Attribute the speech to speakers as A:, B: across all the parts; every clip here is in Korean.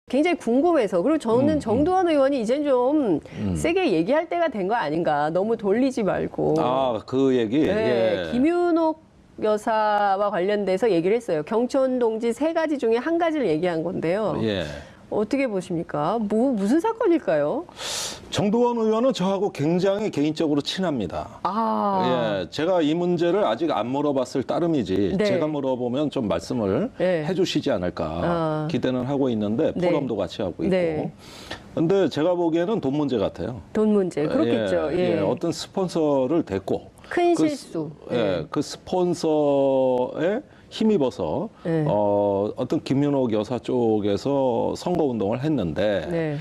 A: 굉장히 궁금해서. 그리고 저는 정두원 의원이 이젠 좀 세게 얘기할 때가 된 거 아닌가. 너무 돌리지 말고.
B: 아, 그 얘기?
A: 네,
B: 예.
A: 김윤옥 여사와 관련돼서 얘기를 했어요. 경촌 동지 3가지 중에 1가지를 얘기한 건데요.
B: 예.
A: 어떻게 보십니까? 무슨 사건일까요?
B: 정두원 의원은 저하고 굉장히 개인적으로 친합니다.
A: 아.
B: 예, 제가 이 문제를 아직 안 물어봤을 따름이지
A: 네.
B: 제가 물어보면 좀 말씀을
A: 네.
B: 해주시지 않을까 기대는 하고 있는데
A: 네.
B: 포럼도 같이 하고 있고.
A: 네.
B: 근데 제가 보기에는 돈 문제 같아요.
A: 돈 문제. 그렇겠죠.
B: 예,
A: 예.
B: 예, 어떤 스폰서를 댔고
A: 큰 실수.
B: 예, 그 스폰서에 힘입어서
A: 네.
B: 어떤 김윤옥 여사 쪽에서 선거운동을 했는데
A: 네.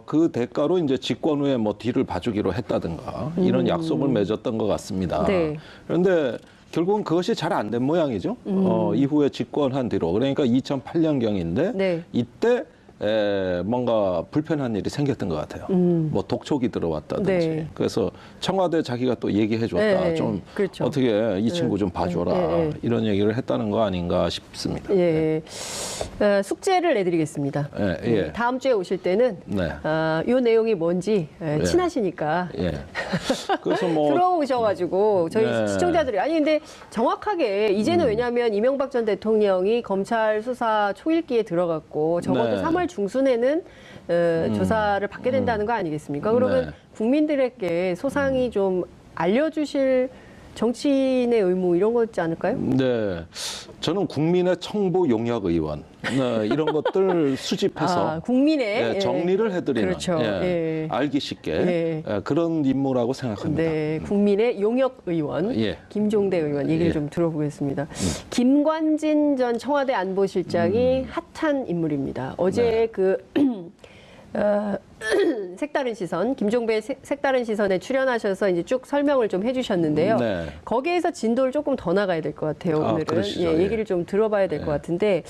B: 그 대가로 이제 집권 후에 뭐 뒤를 봐주기로 했다든가 이런 약속을 맺었던 것 같습니다.
A: 네.
B: 그런데 결국은 그것이 잘 안 된 모양이죠. 이후에 집권한 뒤로 그러니까 2008년경인데
A: 네.
B: 이때 뭔가 불편한 일이 생겼던 것 같아요. 뭐 독촉이 들어왔다든지.
A: 네.
B: 그래서 청와대 자기가 또 얘기해줬다.
A: 네,
B: 좀
A: 그렇죠.
B: 어떻게 이 친구 좀 봐줘라.
A: 네.
B: 이런 얘기를 했다는 거 아닌가 싶습니다.
A: 예. 숙제를 내드리겠습니다.
B: 예, 예.
A: 다음 주에 오실 때는
B: 네.
A: 이 내용이 뭔지 친하시니까
B: 예. 그래서 뭐
A: 들어오셔가지고 저희
B: 네.
A: 시청자들이 아니 근데 정확하게 이제는 왜냐하면 이명박 전 대통령이 검찰 수사 초읽기에 들어갔고 적어도
B: 네.
A: 3월 중순에는 조사를 받게 된다는 거 아니겠습니까? 그러면
B: 네.
A: 국민들에게 소상히 좀 알려주실 정치인의 의무 이런 거 있지 않을까요?
B: 네, 저는 국민의 청부 용역 의원 이런 것들 수집해서
A: 국민의
B: 정리를 해드리는
A: 그렇죠.
B: 알기 쉽게 그런 임무라고 생각합니다.
A: 네, 국민의 용역 의원 김종대 의원 얘기를 좀 들어보겠습니다. 김관진 전 청와대 안보실장이 핫한 인물입니다. 어제 색다른 시선, 김종배의 색다른 시선에 출연하셔서 이제 쭉 설명을 좀 해주셨는데요.
B: 네.
A: 거기에서 진도를 조금 더 나가야 될 것 같아요. 오늘은
B: 그러시죠.
A: 얘기를 좀 들어봐야 될 것 같은데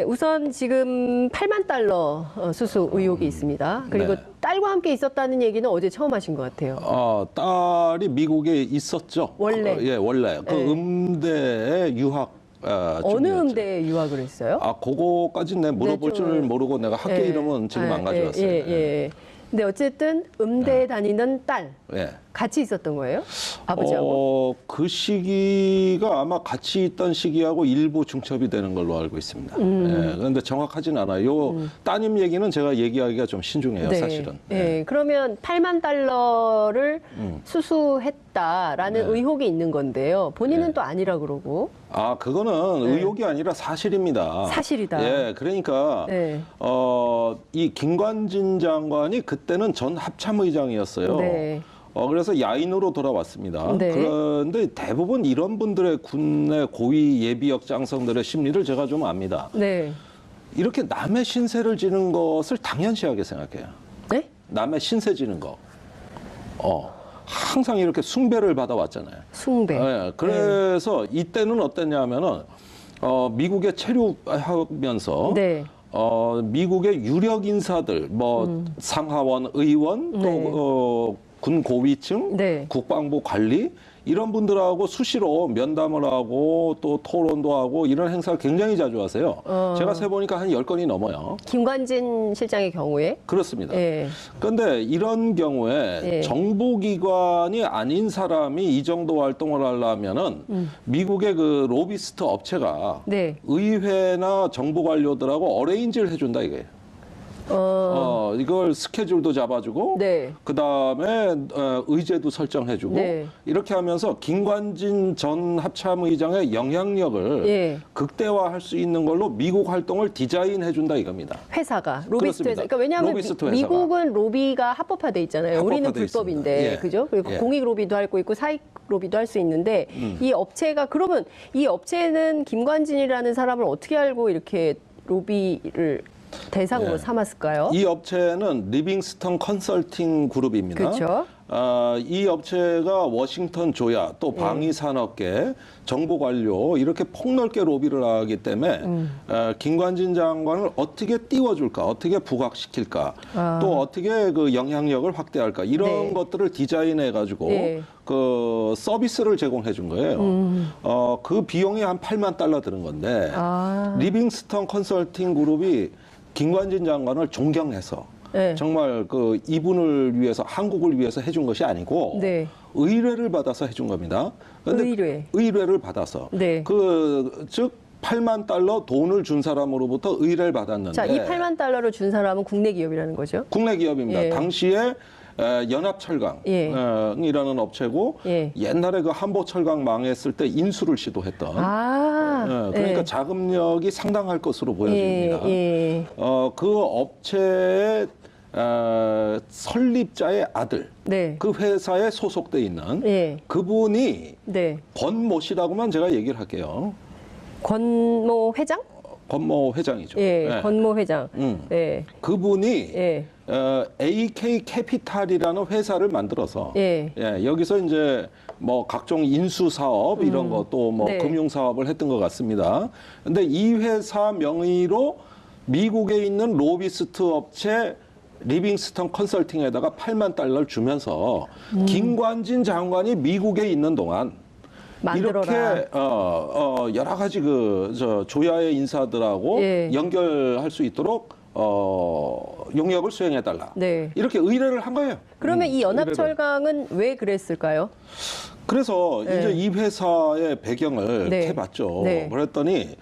A: 우선 지금 8만 달러 수수 의혹이 있습니다. 그리고 딸과 함께 있었다는 얘기는 어제 처음 하신 것 같아요.
B: 딸이 미국에 있었죠.
A: 원래?
B: 원래 그 음대에 유학.
A: 어느 음대에 유학을 했어요?
B: 그거까지는 내가 물어볼 줄 모르고 내가 학교 이름은 지금 안 가져왔어요.
A: 근데 어쨌든 음대에 다니는 딸 같이 있었던 거예요? 아버지하고?
B: 그 시기가 아마 같이 있던 시기하고 일부 중첩이 되는 걸로 알고 있습니다. 그런데 정확하지는 않아요. 요 따님 얘기는 제가 얘기하기가 좀 신중해요, 사실은.
A: 그러면 8만 달러를 수수했다라는 의혹이 있는 건데요. 본인은 또 아니라 그러고.
B: 그거는 의혹이 아니라 사실입니다.
A: 사실이다.
B: 예, 그러니까 이 김관진 장관이 그때는 전 합참의장이었어요.
A: 네.
B: 그래서 야인으로 돌아왔습니다.
A: 네.
B: 그런데 대부분 이런 분들의 군내 고위 예비역 장성들의 심리를 제가 좀 압니다.
A: 네.
B: 이렇게 남의 신세를 지는 것을 당연시하게 생각해요.
A: 네?
B: 남의 신세 지는 거. 항상 이렇게 숭배를 받아왔잖아요.
A: 숭배.
B: 그래서 이때는 어땠냐면은 미국에 체류하면서 미국의 유력 인사들, 뭐 상하원 의원 또 군 고위층, 국방부 관리 이런 분들하고 수시로 면담을 하고 또 토론도 하고 이런 행사를 굉장히 자주 하세요. 제가 세보니까 한 10건이 넘어요.
A: 김관진 실장의 경우에?
B: 그렇습니다. 그런데 이런 경우에 정보기관이 아닌 사람이 이 정도 활동을 하려면은 미국의 그 로비스트 업체가 의회나 정부 관료들하고 어레인지를 해준다 이거예요. 이걸 스케줄도 잡아주고, 그 다음에 의제도 설정해주고, 이렇게 하면서 김관진 전 합참의장의 영향력을 극대화할 수 있는 걸로 미국 활동을 디자인해준다 이겁니다.
A: 회사가 로비스트 회사. 그러니까 왜냐하면 미국은 로비가 합법화돼 있잖아요. 우리는 불법인데, 그죠? 그리고 공익 로비도 할 거 있고 사익 로비도 할 수 있는데 이 업체가 그러면 이 업체는 김관진이라는 사람을 어떻게 알고 이렇게 로비를 대상으로 삼았을까요?
B: 이 업체는 리빙스턴 컨설팅 그룹입니다.
A: 그렇죠.
B: 이 업체가 워싱턴 조야 또 방위산업계 정보관료 이렇게 폭넓게 로비를 하기 때문에 김관진 장관을 어떻게 띄워줄까, 어떻게 부각시킬까, 또 어떻게 그 영향력을 확대할까 이런 것들을 디자인해 가지고 그 서비스를 제공해 준 거예요. 그 비용이 한 8만 달러 드는 건데 리빙스턴 컨설팅 그룹이 김관진 장관을 존경해서 정말 그 이분을 위해서 한국을 위해서 해준 것이 아니고 의뢰를 받아서 해준 겁니다. 그런데 의뢰를 받아서 즉 8만 달러 돈을 준 사람으로부터 의뢰를 받았는데
A: 자, 이 8만 달러를 준 사람은 국내 기업이라는 거죠?
B: 국내 기업입니다. 당시에 연합철강이라는 업체고 옛날에 그 한보철강 망했을 때 인수를 시도했던 그러니까 자금력이 상당할 것으로 보여집니다. 그 업체의 설립자의 아들, 그 회사에 소속돼 있는 그분이 권모 씨라고만 제가 얘기를 할게요.
A: 권모 회장?
B: 권모 회장이죠.
A: 권모 회장.
B: 그분이 AK 캐피탈이라는 회사를 만들어서 여기서 이제 뭐 각종 인수 사업 이런 거 또 뭐 금융 사업을 했던 것 같습니다. 근데 이 회사 명의로 미국에 있는 로비스트 업체 리빙스턴 컨설팅에다가 8만 달러를 주면서 김관진 장관이 미국에 있는 동안 만들어라. 이렇게 여러 가지 그 조야의 인사들하고 연결할 수 있도록 용역을 수행해달라. 이렇게 의뢰를 한 거예요.
A: 그러면 이 연합철강은 왜 그랬을까요?
B: 그래서 이제 이 회사의 배경을 해봤죠. 그랬더니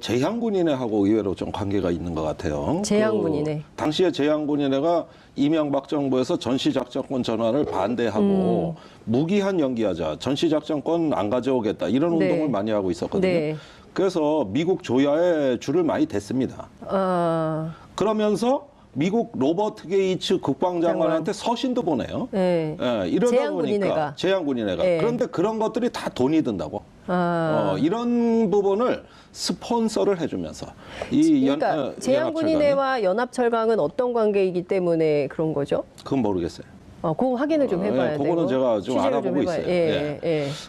B: 제향군인회하고 의외로 좀 관계가 있는 것 같아요.
A: 제향군인회.
B: 당시에 제향군인회가 이명박 정부에서 전시작전권 전환을 반대하고 무기한 연기하자, 전시작전권 안 가져오겠다 이런 운동을 많이 하고 있었거든요. 그래서 미국 조야에 줄을 많이 댔습니다. 그러면서 미국 로버트 게이츠 국방장관한테 서신도 보내요. 이러다 보니까 제향군인회가. 그런데 그런 것들이 다 돈이 든다고. 이런 부분을 스폰서를 해주면서
A: 그러니까 제향군인회와 연합철강은 어떤 관계이기 때문에 그런 거죠?
B: 그건 모르겠어요.
A: 그거 확인을 좀 해봐야 돼요.
B: 그거는 제가 좀 알아보고 있어요.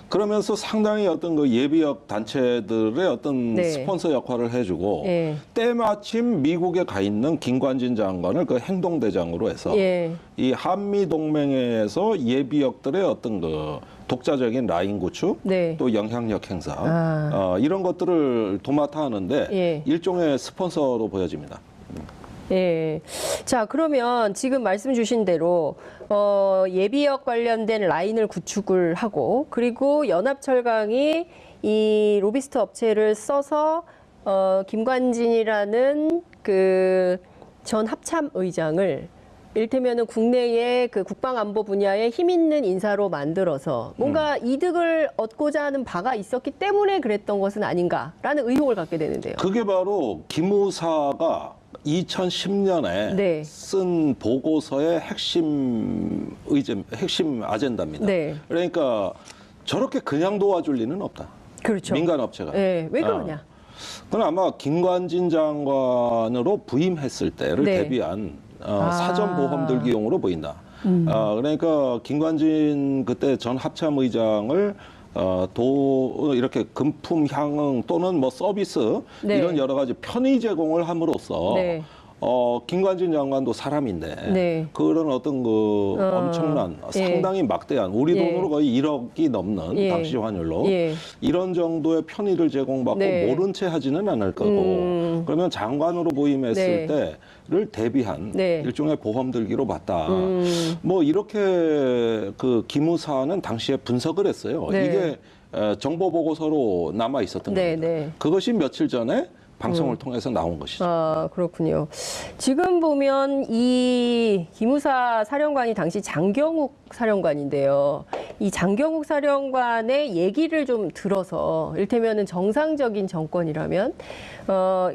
B: 그러면서 상당히 어떤 그 예비역 단체들의 어떤 스폰서 역할을 해주고 때마침 미국에 가 있는 김관진 장관을 그 행동대장으로 해서 이 한미 동맹에서 예비역들의 어떤 그 독자적인 라인 구축, 또 영향력 행사 이런 것들을 도맡아 하는데 일종의 스폰서로 보여집니다.
A: 자, 그러면 지금 말씀 주신 대로 예비역 관련된 라인을 구축을 하고 그리고 연합철강이 이 로비스트 업체를 써서 김관진이라는 그 전 합참 의장을 이를테면은 국내의 그 국방안보 분야에 힘 있는 인사로 만들어서 뭔가 이득을 얻고자 하는 바가 있었기 때문에 그랬던 것은 아닌가라는 의혹을 갖게 되는데요.
B: 그게 바로 기무사가 2010년에 쓴 보고서의 핵심 아젠다입니다. 그러니까 저렇게 그냥 도와줄 리는 없다.
A: 그렇죠.
B: 민간 업체가.
A: 왜 그러냐?
B: 그건 아마 김관진 장관으로 부임했을 때를 대비한 사전 보험 들기용으로 보인다. 그러니까 김관진 그때 전 합참의장을 이렇게 금품 향응 또는 뭐 서비스 이런 여러 가지 편의 제공을 함으로써 김관진 장관도 사람인데 그런 어떤 그 엄청난 상당히 막대한 우리 돈으로 거의 1억이 넘는 당시 환율로 이런 정도의 편의를 제공받고 모른 채 하지는 않을 거고 그러면 장관으로 부임했을 때를 대비한 일종의 보험 들기로 봤다. 뭐 이렇게 그 기무사는 당시에 분석을 했어요. 이게 정보 보고서로 남아 있었던 겁니다. 그것이 며칠 전에 방송을 통해서 나온 것이죠.
A: 그렇군요. 지금 보면 이 기무사 사령관이 당시 장경욱 사령관인데요. 이 장경욱 사령관의 얘기를 좀 들어서 이를테면은 정상적인 정권이라면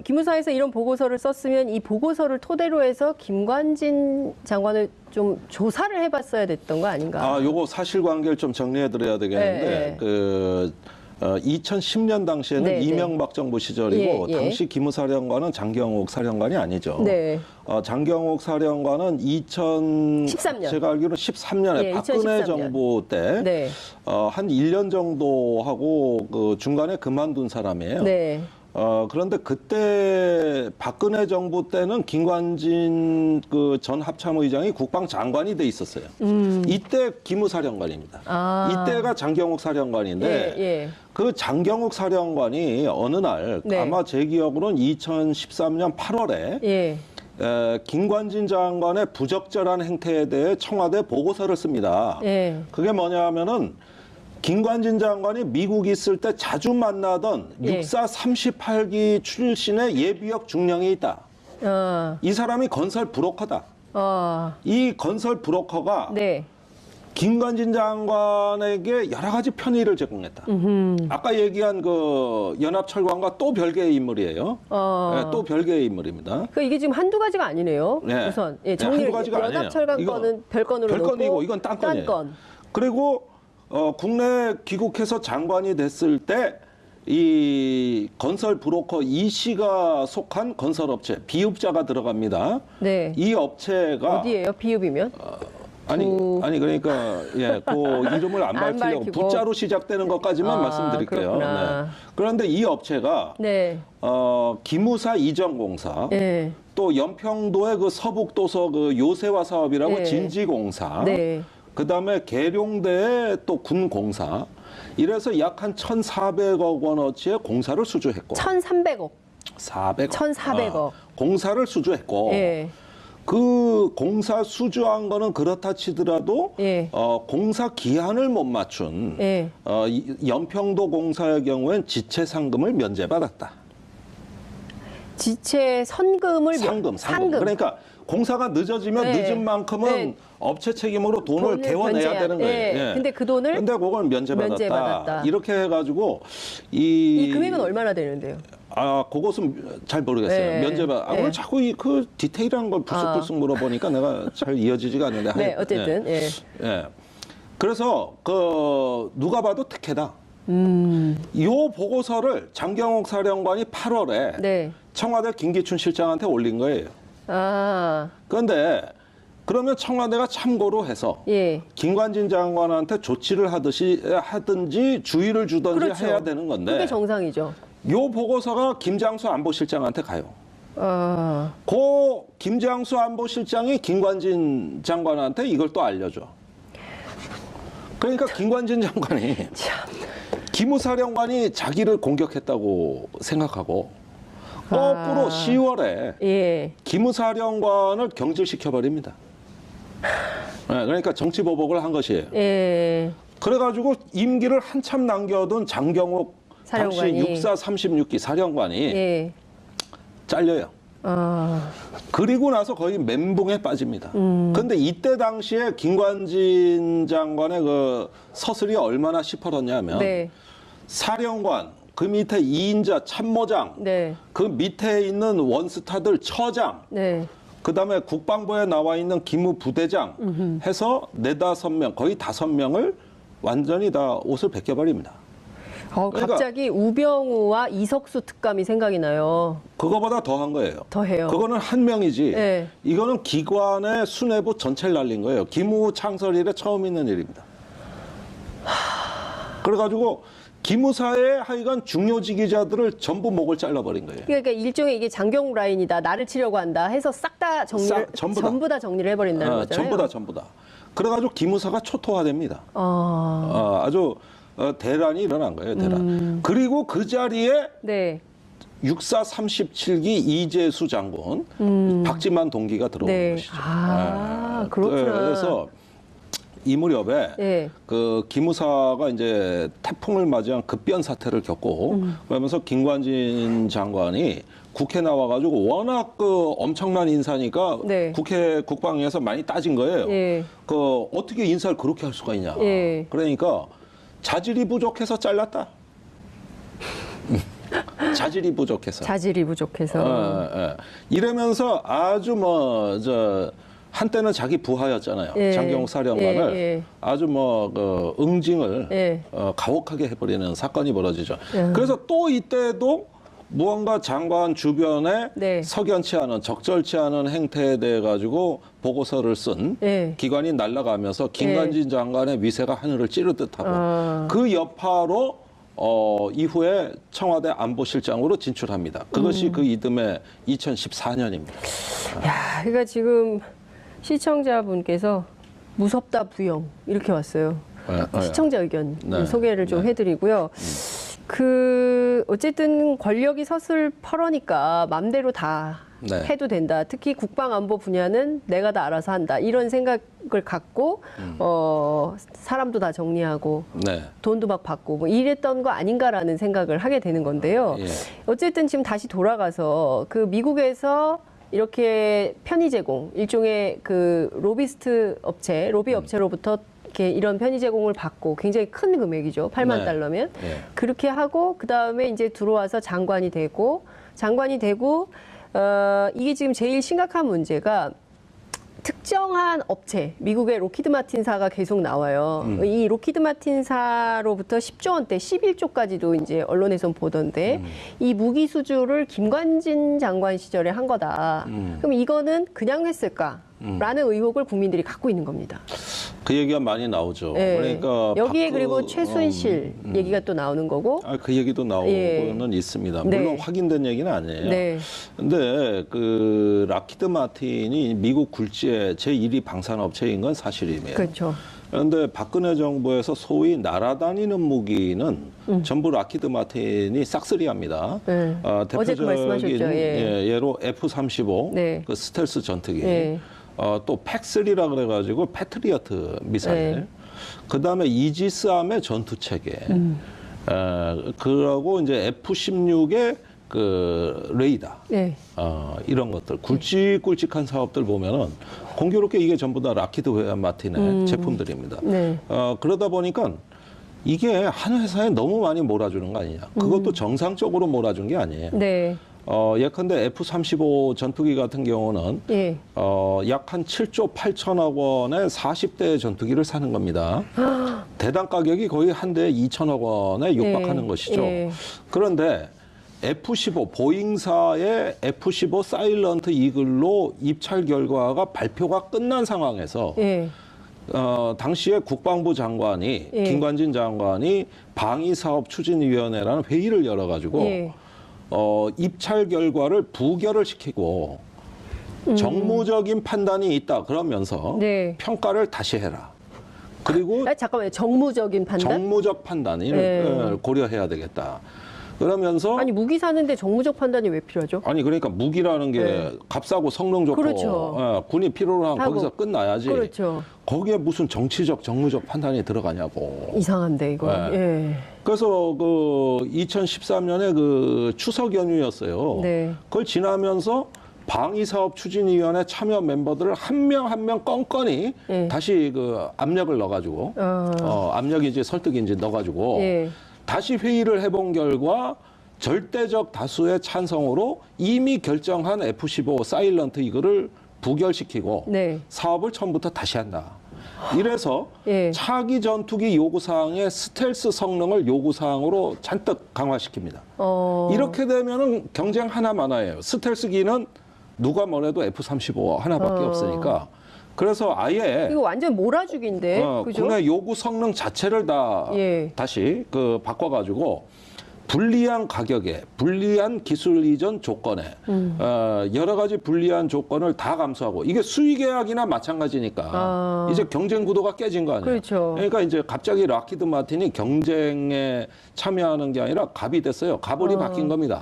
A: 기무사에서 이런 보고서를 썼으면 이 보고서를 토대로 해서 김관진 장관을 좀 조사를 해봤어야 됐던 거 아닌가?
B: 요거 사실관계를 좀 정리해드려야 되겠는데 2010년 당시에는
A: 네,
B: 이명박 정부 시절이고
A: 예, 예.
B: 당시 기무사령관은 장경욱 사령관이 아니죠.
A: 네.
B: 장경욱 사령관은
A: 13년.
B: 제가 알기로는 13년에
A: 예,
B: 박근혜
A: 2013년.
B: 정부 때
A: 네.
B: 한 1년 정도 하고 그 중간에 그만둔 사람이에요.
A: 네.
B: 그런데 그때 박근혜 정부 때는 김관진 그 전 합참의장이 국방장관이 돼 있었어요. 이때 기무사령관입니다. 이때가 장경욱 사령관인데
A: 예, 예.
B: 그 장경욱 사령관이 어느 날
A: 네.
B: 아마 제 기억으로는 2013년 8월에
A: 예.
B: 김관진 장관의 부적절한 행태에 대해 청와대 보고서를 씁니다.
A: 예.
B: 그게 뭐냐 하면은 김관진 장관이 미국 있을 때 자주 만나던
A: 예.
B: 육사 38기 출신의 예비역 중령이 있다. 이 사람이 건설 브로커다. 이 건설 브로커가
A: 네.
B: 김관진 장관에게 여러 가지 편의를 제공했다. 아까 얘기한 그 연합철관과 또 별개의 인물이에요. 네, 또 별개의 인물입니다.
A: 그러니까 이게 지금 한두 가지가 아니네요.
B: 네.
A: 우선
B: 네,
A: 정리를
B: 한두 가지가 아니에요.
A: 연합철관 건은 별건으로
B: 별건이고
A: 놓고
B: 이건 딴 건이에요.
A: 건.
B: 그리고 국내 귀국해서 장관이 됐을 때 이 건설 브로커 이 씨가 속한 건설업체 비읍자가 들어갑니다.
A: 네.
B: 이 업체가
A: 어디예요? 비읍이면?
B: 아니 그러니까 예, 그 이름을 안
A: 안
B: 밝히려고
A: 밝히고.
B: 부자로 시작되는 것까지만 말씀드릴게요.
A: 그렇구나.
B: 네. 그런데 이 업체가
A: 네.
B: 기무사 이전공사,
A: 네.
B: 또 연평도의 그 서북도서 그 요새화 사업이라고
A: 네.
B: 진지공사,
A: 네.
B: 그다음에 계룡대의 또 군공사, 이래서 약 한 1,400억 원어치의 공사를 수주했고
A: 1,300억.
B: 400억.
A: 1,400억.
B: 공사를 수주했고
A: 예.
B: 그 공사 수주한 거는 그렇다 치더라도
A: 예.
B: 공사 기한을 못 맞춘
A: 예.
B: 연평도 공사의 경우엔 지체 상금을 면제받았다.
A: 지체 상금.
B: 그러니까 공사가 늦어지면
A: 네.
B: 늦은 만큼은
A: 네.
B: 업체 책임으로 돈을 개원해야 되는 거예요.
A: 네.
B: 예.
A: 근데 그 돈을
B: 근데 그걸 면제받았다. 이렇게 해가지고
A: 이 금액은 얼마나 되는데요?
B: 그것은 잘 모르겠어요.
A: 네.
B: 면제받.
A: 네.
B: 오늘 자꾸 그 디테일한 걸 불쑥불쑥 물어보니까 내가 잘 이어지지가 않는데.
A: 네, 어쨌든. 예.
B: 예. 그래서 누가 봐도 특혜다. 요 보고서를 장경욱 사령관이 8월에
A: 네.
B: 청와대 김기춘 실장한테 올린 거예요. 그런데 그러면 청와대가 참고로 해서
A: 예.
B: 김관진 장관한테 조치를 하든지 주의를 주든지
A: 그렇죠.
B: 해야 되는 건데.
A: 그게 정상이죠.
B: 요 보고서가 김장수 안보실장한테 가요. 그 김장수 안보실장이 김관진 장관한테 이걸 또 알려줘. 그러니까 김관진 장관이 기무사령관이 자기를 공격했다고 생각하고 거꾸로 10월에
A: 예.
B: 기무사령관을 경질시켜버립니다. 네, 그러니까 정치보복을 한 것이에요.
A: 예.
B: 그래가지고 임기를 한참 남겨둔 장경욱
A: 사령관이.
B: 당시 육사 36기 사령관이
A: 예.
B: 잘려요. 그리고 나서 거의 멘붕에 빠집니다. 그런데 이때 당시에 김관진 장관의 그 서슬이 얼마나 시퍼렀냐면
A: 네.
B: 사령관, 그 밑에 2인자 참모장,
A: 네.
B: 그 밑에 있는 원스타들 처장,
A: 네.
B: 그다음에 국방부에 나와 있는 기무부대장 해서 4-5명, 거의 5명을 완전히 다 옷을 벗겨버립니다. 그러니까
A: 갑자기 우병우와 이석수 특감이 생각이 나요.
B: 그거보다 더한 거예요.
A: 더해요.
B: 그거는 한 명이지.
A: 네.
B: 이거는 기관의 수뇌부 전체를 날린 거예요. 기무 창설 이래 처음 있는 일입니다. 그래가지고 기무사의 하여간 중요직위자들을 전부 목을 잘라버린 거예요.
A: 그러니까 일종의 이게 장경욱 라인이다. 나를 치려고 한다. 해서 싹 다 정리를 전부 다 정리를 해버린다는 거잖아요.
B: 전부 다. 그래가지고 기무사가 초토화됩니다. 아주 대란이 일어난 거예요. 대란. 그리고 그 자리에
A: 네.
B: 육사 37기 이재수 장군, 박지만 동기가 들어온
A: 네.
B: 것이죠.
A: 그렇구나.
B: 그래서 이 무렵에
A: 네.
B: 그 기무사가 이제 태풍을 맞이한 급변 사태를 겪고 그러면서 김관진 장관이 국회 나와가지고 워낙 그 엄청난 인사니까
A: 네.
B: 국회 국방위에서 많이 따진 거예요.
A: 예.
B: 그 어떻게 인사를 그렇게 할 수가 있냐.
A: 예.
B: 그러니까 자질이 부족해서 잘랐다. 자질이 부족해서.
A: 자질이 부족해서.
B: 이러면서 아주 한때는 자기 부하였잖아요. 장경욱 사령관을 아주 그 응징을 가혹하게 해버리는 사건이 벌어지죠. 그래서 또 이때도 무언가 장관 주변에 석연치 않은 적절치 않은 행태에 대해 가지고 보고서를 쓴 기관이 날아가면서 김관진 장관의 위세가 하늘을 찌를 듯하고 그 여파로 이후에 청와대 안보실장으로 진출합니다. 그것이 그 이듬해 2014년입니다.
A: 야, 그러니까 지금 시청자분께서 무섭다 부영 이렇게 왔어요. 시청자 의견 소개를 좀 해드리고요. 어쨌든 권력이 서슬퍼러니까 맘대로 다 해도 된다. 특히 국방안보 분야는 내가 다 알아서 한다. 이런 생각을 갖고 사람도 다 정리하고 돈도 막 받고 뭐 이랬던 거 아닌가라는 생각을 하게 되는 건데요. 어쨌든 지금 다시 돌아가서 그 미국에서 이렇게 편의 제공, 일종의 그 로비스트 업체, 로비 업체로부터 이렇게 이런 편의 제공을 받고 굉장히 큰 금액이죠. 8만 달러면. 그렇게 하고 그다음에 이제 들어와서 장관이 되고 이게 지금 제일 심각한 문제가 특정한 업체, 미국의 로키드 마틴사가 계속 나와요. 이 로키드 마틴사로부터 10조 원대, 11조까지도 이제 언론에선 보던데 이 무기 수주를 김관진 장관 시절에 한 거다. 그럼 이거는 그냥 했을까? 라는 의혹을 국민들이 갖고 있는 겁니다.
B: 그 얘기가 많이 나오죠. 그러니까
A: 여기에 그리고 최순실 얘기가 또 나오는 거고.
B: 그 얘기도 나오고는 있습니다. 물론 확인된 얘기는 아니에요. 근데 그 락히드 마틴이 미국 굴지의 제1위 방산업체인 건 사실이에요.
A: 그렇죠.
B: 그런데 박근혜 정부에서 소위 날아다니는 무기는 전부 락히드 마틴이 싹쓸이합니다. 대표적인
A: 그 말씀하셨죠.
B: 예로 F-35 그 스텔스 전투기, 또 팩3라 그래가지고 패트리어트 미사일, 그 다음에 이지스함의 전투 체계, 그러고 이제 F-16의 그 레이더, 이런 것들 굵직굵직한 사업들 보면은 공교롭게 이게 전부 다 락히드 마틴의 제품들입니다. 그러다 보니까 이게 한 회사에 너무 많이 몰아주는 거 아니냐. 그것도 정상적으로 몰아준 게 아니에요. 예컨대 F-35 전투기 같은 경우는 약 한 7조 8천억 원의 40대 전투기를 사는 겁니다. 대당 가격이 거의 한 대에 2천억 원에 육박하는 것이죠. 그런데 F-15 보잉사의 F-15 사일런트 이글로 입찰 결과가 발표가 끝난 상황에서 당시에 국방부 장관이 김관진 장관이 방위사업추진위원회라는 회의를 열어가지고 입찰 결과를 부결을 시키고 정무적인 판단이 있다 그러면서 평가를 다시 해라. 그리고
A: 잠깐만요. 정무적인 판단?
B: 정무적 판단을 고려해야 되겠다. 그러면서
A: 아니 무기 사는데 정무적 판단이 왜 필요하죠?
B: 아니 그러니까 무기라는 게 값싸고 성능 좋고 군이 필요로 하면 거기서 끝나야지. 거기에 무슨 정치적 정무적 판단이 들어가냐고.
A: 이상한데 이거.
B: 그래서 그 2013년에 그 추석 연휴였어요. 그걸 지나면서 방위사업추진위원회 참여 멤버들을 한 명 한 명 껌껌이 다시 그 압력을 넣어가지고 압력인지 설득인지 넣어가지고 다시 회의를 해본 결과 절대적 다수의 찬성으로 이미 결정한 F-15 사일런트 이거를 부결시키고 사업을 처음부터 다시 한다. 이래서 차기 전투기 요구사항의 스텔스 성능을 요구사항으로 잔뜩 강화시킵니다. 이렇게 되면은 경쟁 하나만화예요. 스텔스기는 누가 뭐래도 F-35 하나밖에 없으니까. 그래서 아예
A: 이거 완전 몰아주기인데, 그죠?
B: 국내 요구 성능 자체를 다 다시 그 바꿔가지고 불리한 가격에, 불리한 기술 이전 조건에 여러 가지 불리한 조건을 다 감수하고 이게 수의계약이나 마찬가지니까 이제 경쟁 구도가 깨진 거 아니에요. 그러니까 이제 갑자기 락히드 마틴이 경쟁에 참여하는 게 아니라 갑이 됐어요. 갑을이 바뀐 겁니다.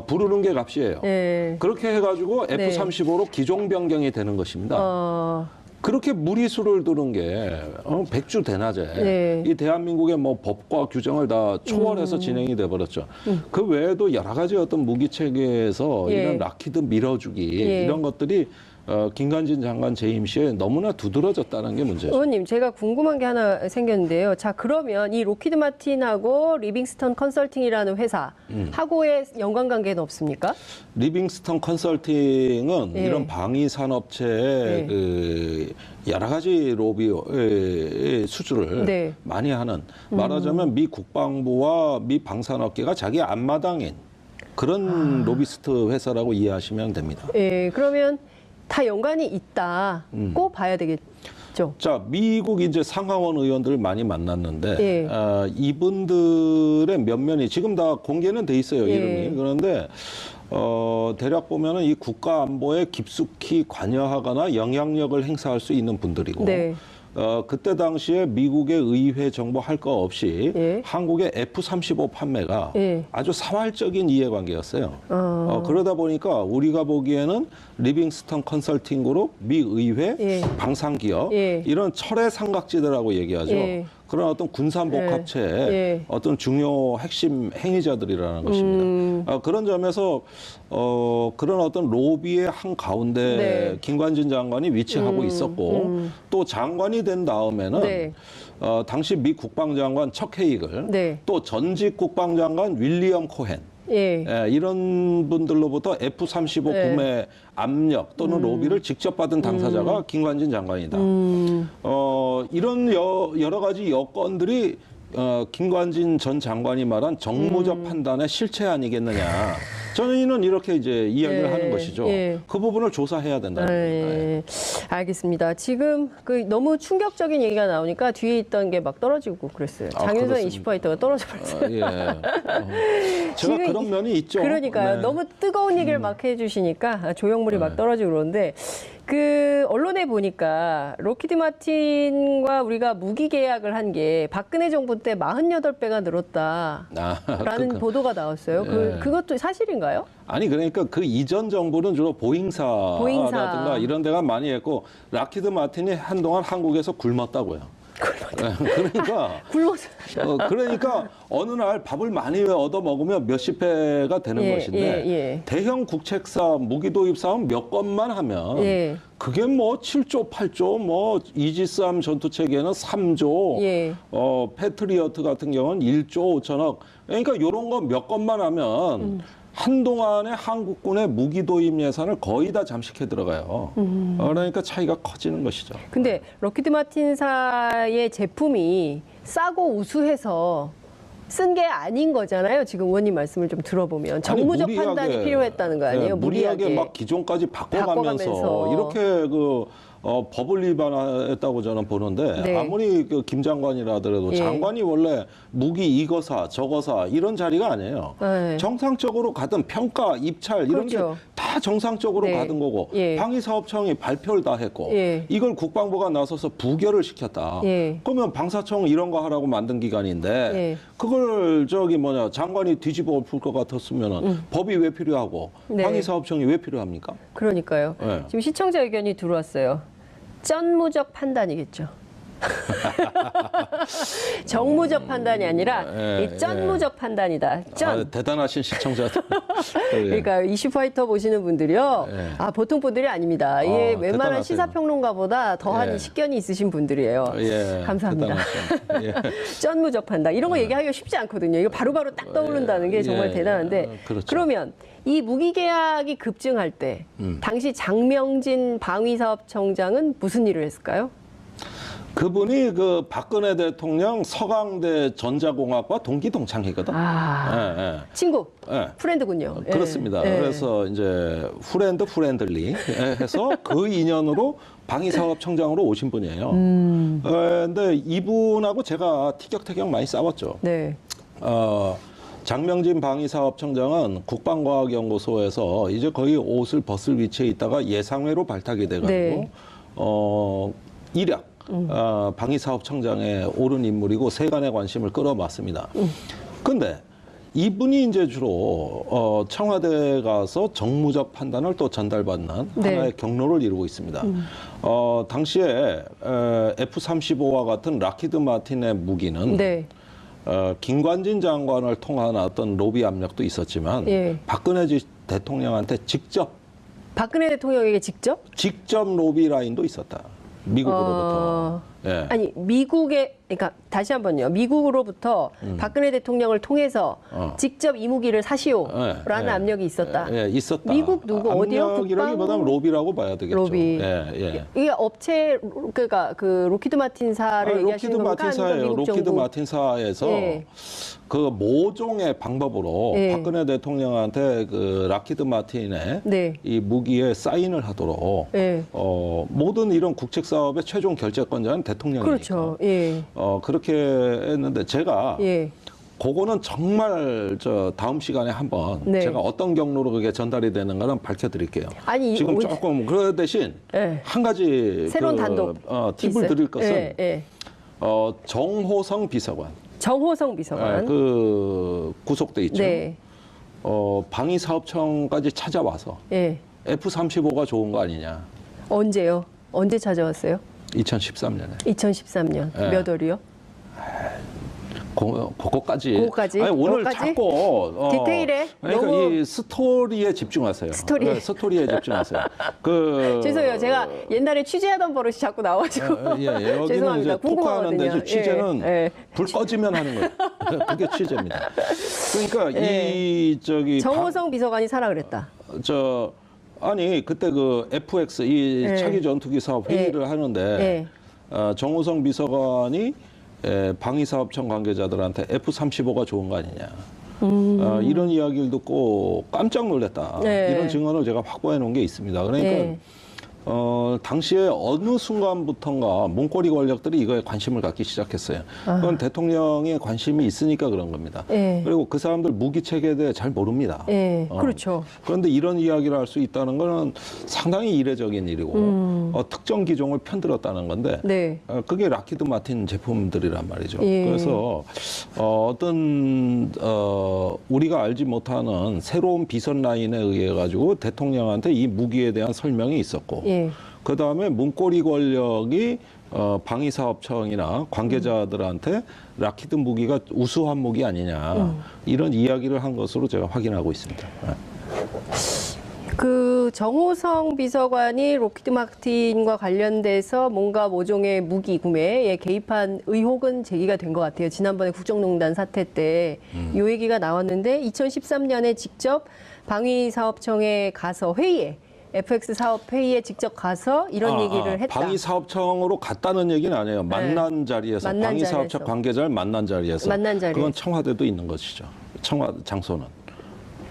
B: 부르는 게 값이에요. 그렇게 해가지고 F-35로 기종 변경이 되는 것입니다. 그렇게 무리수를 두는 게 백주대낮에 이 대한민국의 뭐 법과 규정을 다 초월해서 진행이 돼 버렸죠. 그 외에도 여러 가지 어떤 무기 체계에서 이런 락히드 밀어주기 이런 것들이 김관진 장관 재임 시에 너무나 두드러졌다는 게 문제죠.
A: 의원님, 제가 궁금한 게 하나 생겼는데요. 자, 그러면 이 로키드 마틴하고 리빙스턴 컨설팅이라는 회사하고의 연관관계는 없습니까?
B: 리빙스턴 컨설팅은
A: 예.
B: 이런 방위 산업체의
A: 예.
B: 그 여러 가지 로비 수주를
A: 네.
B: 많이 하는, 말하자면 미 국방부와 미 방산업계가 자기 앞마당인 그런 로비스트 회사라고 이해하시면 됩니다.
A: 예, 그러면 다 연관이 있다고 봐야 되겠죠.
B: 자, 미국 이제 상하원 의원들을 많이 만났는데
A: 예.
B: 이분들의 면면이 지금 다 공개는 돼 있어요,
A: 예.
B: 이름이. 그런데 대략 보면은 이 국가 안보에 깊숙이 관여하거나 영향력을 행사할 수 있는 분들이고,
A: 네.
B: 그때 당시에 미국의 의회 정보 할 거 없이
A: 예.
B: 한국의 F-35 판매가
A: 예.
B: 아주 사활적인 이해관계였어요. 그러다 보니까 우리가 보기에는 리빙스턴 컨설팅 그룹, 미 의회,
A: 예.
B: 방산기업
A: 예.
B: 이런 철의 삼각지대라고 얘기하죠.
A: 예.
B: 그런 어떤 군산복합체의
A: 예.
B: 어떤 중요 핵심 행위자들이라는 것입니다. 그런 점에서 그런 어떤 로비의 한 가운데
A: 네.
B: 김관진 장관이 위치하고 있었고, 또 장관이 된 다음에는
A: 네.
B: 당시 미 국방장관 척 헤이글,
A: 네.
B: 또 전직 국방장관 윌리엄 코헨,
A: 예.
B: 이런 분들로부터 F-35
A: 네.
B: 구매 압력 또는 로비를 직접 받은 당사자가 김관진 장관이다. 이런 여러 가지 여건들이 김관진 전 장관이 말한 정무적 판단의 실체 아니겠느냐. 저는 이렇게 이제 이야기를
A: 예.
B: 하는 것이죠.
A: 예.
B: 그 부분을 조사해야 된다는 겁니다.
A: 네, 알겠습니다. 지금 그 너무 충격적인 얘기가 나오니까 뒤에 있던 게 막 떨어지고 그랬어요. 장윤선
B: 그렇습니다.
A: 이슈파이터가 떨어져 버렸어요.
B: 제가
A: 지금
B: 그런 면이 있죠.
A: 그러니까요.
B: 네.
A: 너무 뜨거운 얘기를 막 해주시니까 조형물이 막 떨어지고 그러는데, 그 언론에 보니까 로키드 마틴과 우리가 무기 계약을 한 게 박근혜 정부 때 48배가 늘었다라는 보도가 나왔어요. 그것도 사실인가요?
B: 아니, 그러니까 그 이전 정부는 주로 보잉사라든가 이런 데가 많이 했고, 락히드 마틴이 한동안 한국에서 굶었다고요. 그러니까
A: 굶어서.
B: 그러니까 어느 날 밥을 많이 얻어 먹으면 몇십 배가 되는 것인데, 대형 국책사 무기 도입 사업 몇 건만 하면 그게 뭐 7조, 8조, 뭐 이지스함 전투 체계는 3조, 패트리어트 같은 경우는 1조 5천억. 그러니까 이런 거 몇 건만 하면 한동안에 한국군의 무기 도입 예산을 거의 다 잠식해 들어가요. 그러니까 차이가 커지는 것이죠.
A: 근데 로키드 마틴사의 제품이 싸고 우수해서 쓴 게 아닌 거잖아요. 지금 의원님 말씀을 좀 들어보면 정무적 판단이 필요했다는 거 아니에요?
B: 무리하게 막 기존까지 바꿔가면서 이렇게 법을 위반했다고 저는 보는데, 아무리 김 장관이라 하더라도 장관이 원래 무기 이거사 저거사 이런 자리가 아니에요. 정상적으로 가든 평가, 입찰 이런 게 다 정상적으로 가던 거고, 방위사업청이 발표를 다 했고, 이걸 국방부가 나서서 부결을 시켰다. 그러면 방사청 이런 거 하라고 만든 기관인데 그걸 장관이 뒤집어 엎을 것 같았으면은 법이 왜 필요하고 방위사업청이 왜 필요합니까?
A: 그러니까요. 지금 시청자 의견이 들어왔어요. 쩐무적 판단이겠죠. 정무적 판단이 아니라 이 쩐무적 판단이다. 쩐.
B: 대단하신 시청자들.
A: 그러니까 이슈파이터 보시는 분들이요. 보통 분들이 아닙니다. 이게 웬만한
B: 대단하세요.
A: 시사평론가보다 더한 식견이 있으신 분들이에요. 감사합니다. 쩐무적 판단. 이런 거 얘기하기가 쉽지 않거든요. 이거 바로바로 딱 떠오른다는 게 정말 대단한데. 그러면 이 무기 계약이 급증할 때 당시 장명진 방위사업청장은 무슨 일을 했을까요?
B: 그분이 그 박근혜 대통령 서강대 전자공학과 동기 동창이거든.
A: 친구, 프렌드군요.
B: 그렇습니다. 그래서 이제 프렌들리 해서 그 인연으로 방위사업청장으로 오신 분이에요. 근데 이분하고 제가 티격태격 많이 싸웠죠. 장명진 방위사업청장은 국방과학연구소에서 이제 거의 옷을 벗을 위치에 있다가 예상외로 발탁이 돼가지고 일약 방위사업청장에 오른 인물이고 세간의 관심을 끌어왔습니다. 근데 이분이 이제 주로 청와대에 가서 정무적 판단을 또 전달받는 하나의 경로를 이루고 있습니다. 당시에 F-35와 같은 락히드 마틴의 무기는 김관진 장관을 통한 어떤 로비 압력도 있었지만 박근혜 대통령한테 직접
A: 박근혜 대통령에게 직접?
B: 직접 로비 라인도 있었다. 미국으로부터. 예.
A: 아니 그러니까 다시 한번요. 미국으로부터 박근혜 대통령을 통해서 직접 이 무기를 사시오라는 압력이 있었다.
B: 예, 있었다.
A: 미국 누구 어디요?
B: 압력이라기보다는 로비라고 봐야 되겠죠.
A: 로비.
B: 예.
A: 이게 업체 그러니까 그 로키드 마틴사를 얘기하시는 겁니까?
B: 로키드 마틴사에서 그 모종의 방법으로 박근혜 대통령한테 그 락히드 마틴의 이 무기에 사인을 하도록 모든 이런 국책 사업의 최종 결재권자는 대통령이니까.
A: 그렇죠.
B: 그렇게 했는데 제가 그거는 정말 다음 시간에 한번 제가 어떤 경로로 그게 전달이 되는가는 밝혀드릴게요.
A: 아니
B: 지금 조금 그 대신 한 가지
A: 새로운 단독
B: 팁을 드릴 것은 정호성 비서관.
A: 정호성 비서관.
B: 그 구속돼 있죠. 방위사업청까지 찾아와서 F-35가 좋은 거 아니냐.
A: 언제요? 언제 찾아왔어요?
B: 2013년에.
A: 2013년. 몇 월이요?
B: 그거까지.
A: 아니,
B: 오늘 자꾸
A: 디테일에
B: 그러니까 너무... 이 스토리에 집중하세요. 스토리에 집중하세요.
A: 죄송해요. 제가 옛날에 취재하던 버릇이 자꾸 나와가지고
B: 여기는
A: 죄송합니다.
B: 이제 토크하는데 취재는 불 꺼지면 하는 거예요. 그게 취재입니다. 그러니까
A: 정호성 비서관이 사라 그랬다.
B: 아니 그때 그 FX 차기 전투기 사업 회의를 하는데 정호성 비서관이 방위사업청 관계자들한테 F-35가 좋은 거 아니냐. 이런 이야기를 듣고 깜짝 놀랐다. 이런 증언을 제가 확보해 놓은 게 있습니다. 그러니까 당시에 어느 순간부터인가 문고리 권력들이 이거에 관심을 갖기 시작했어요. 그건 대통령의 관심이 있으니까 그런 겁니다. 그리고 그 사람들 무기 체계에 대해 잘 모릅니다.
A: 그렇죠.
B: 그런데 이런 이야기를 할 수 있다는 것은 상당히 이례적인 일이고 특정 기종을 편들었다는 건데 그게 락히드 마틴 제품들이란 말이죠. 그래서 어떤 우리가 알지 못하는 새로운 비선 라인에 의해 가지고 대통령한테 이 무기에 대한 설명이 있었고 그 다음에 문고리 권력이 방위사업청이나 관계자들한테 락히드 무기가 우수한 무기 아니냐 이런 이야기를 한 것으로 제가 확인하고 있습니다.
A: 그 정호성 비서관이 로키드 마틴과 관련돼서 뭔가 모종의 무기 구매에 개입한 의혹은 제기가 된 것 같아요. 지난번에 국정농단 사태 때 이 얘기가 나왔는데 2013년에 직접 방위사업청에 가서 회의에 FX 사업 회의에 직접 가서 이런 얘기를 했다.
B: 방위사업청으로 갔다는 얘기는 아니에요. 만난 자리에서 방위사업청 관계자를 만난 자리에서. 그건 청와대도 있는 것이죠. 장소는.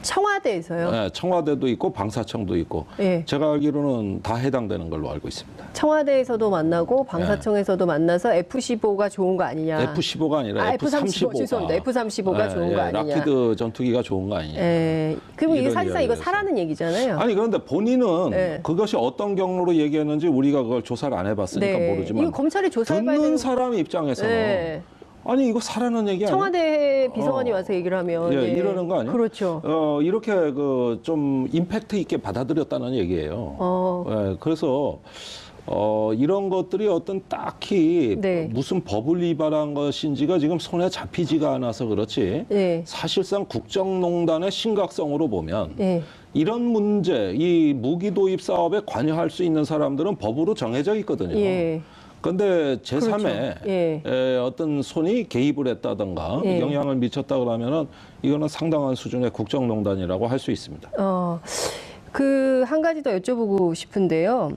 A: 청와대에서요?
B: 네, 청와대도 있고 방사청도 있고 제가 알기로는 다 해당되는 걸로 알고 있습니다.
A: 청와대에서도 만나고 방사청에서도 만나서 F-15가 좋은 거 아니냐.
B: F-15가 아니라 F-35가.
A: 죄송합니다. F-35가 좋은 거 아니냐.
B: 락히드 전투기가 좋은 거 아니냐.
A: 그럼 이게 사실상 이거 사라는 얘기잖아요.
B: 아니 그런데 본인은 그것이 어떤 경로로 얘기했는지 우리가 그걸 조사를 안 해봤으니까 모르지만
A: 이거 검찰이 조사해봐야
B: 듣는 사람 입장에서는 아니 이거 사라는 얘기 아니야?
A: 청와대 비서관이 와서 얘기를 하면
B: 이러는 거 아니에요?
A: 그렇죠.
B: 이렇게 좀 임팩트 있게 받아들였다는 얘기예요. 그래서 이런 것들이 어떤 딱히 무슨 법을 위반한 것인지가 지금 손에 잡히지가 않아서 그렇지 사실상 국정농단의 심각성으로 보면 이런 문제, 이 무기 도입 사업에 관여할 수 있는 사람들은 법으로 정해져 있거든요. 그런데 제3의 어떤 손이 개입을 했다든가 영향을 미쳤다 그러면은 이거는 상당한 수준의 국정농단이라고 할 수 있습니다.
A: 그 한 가지 더 여쭤보고 싶은데요.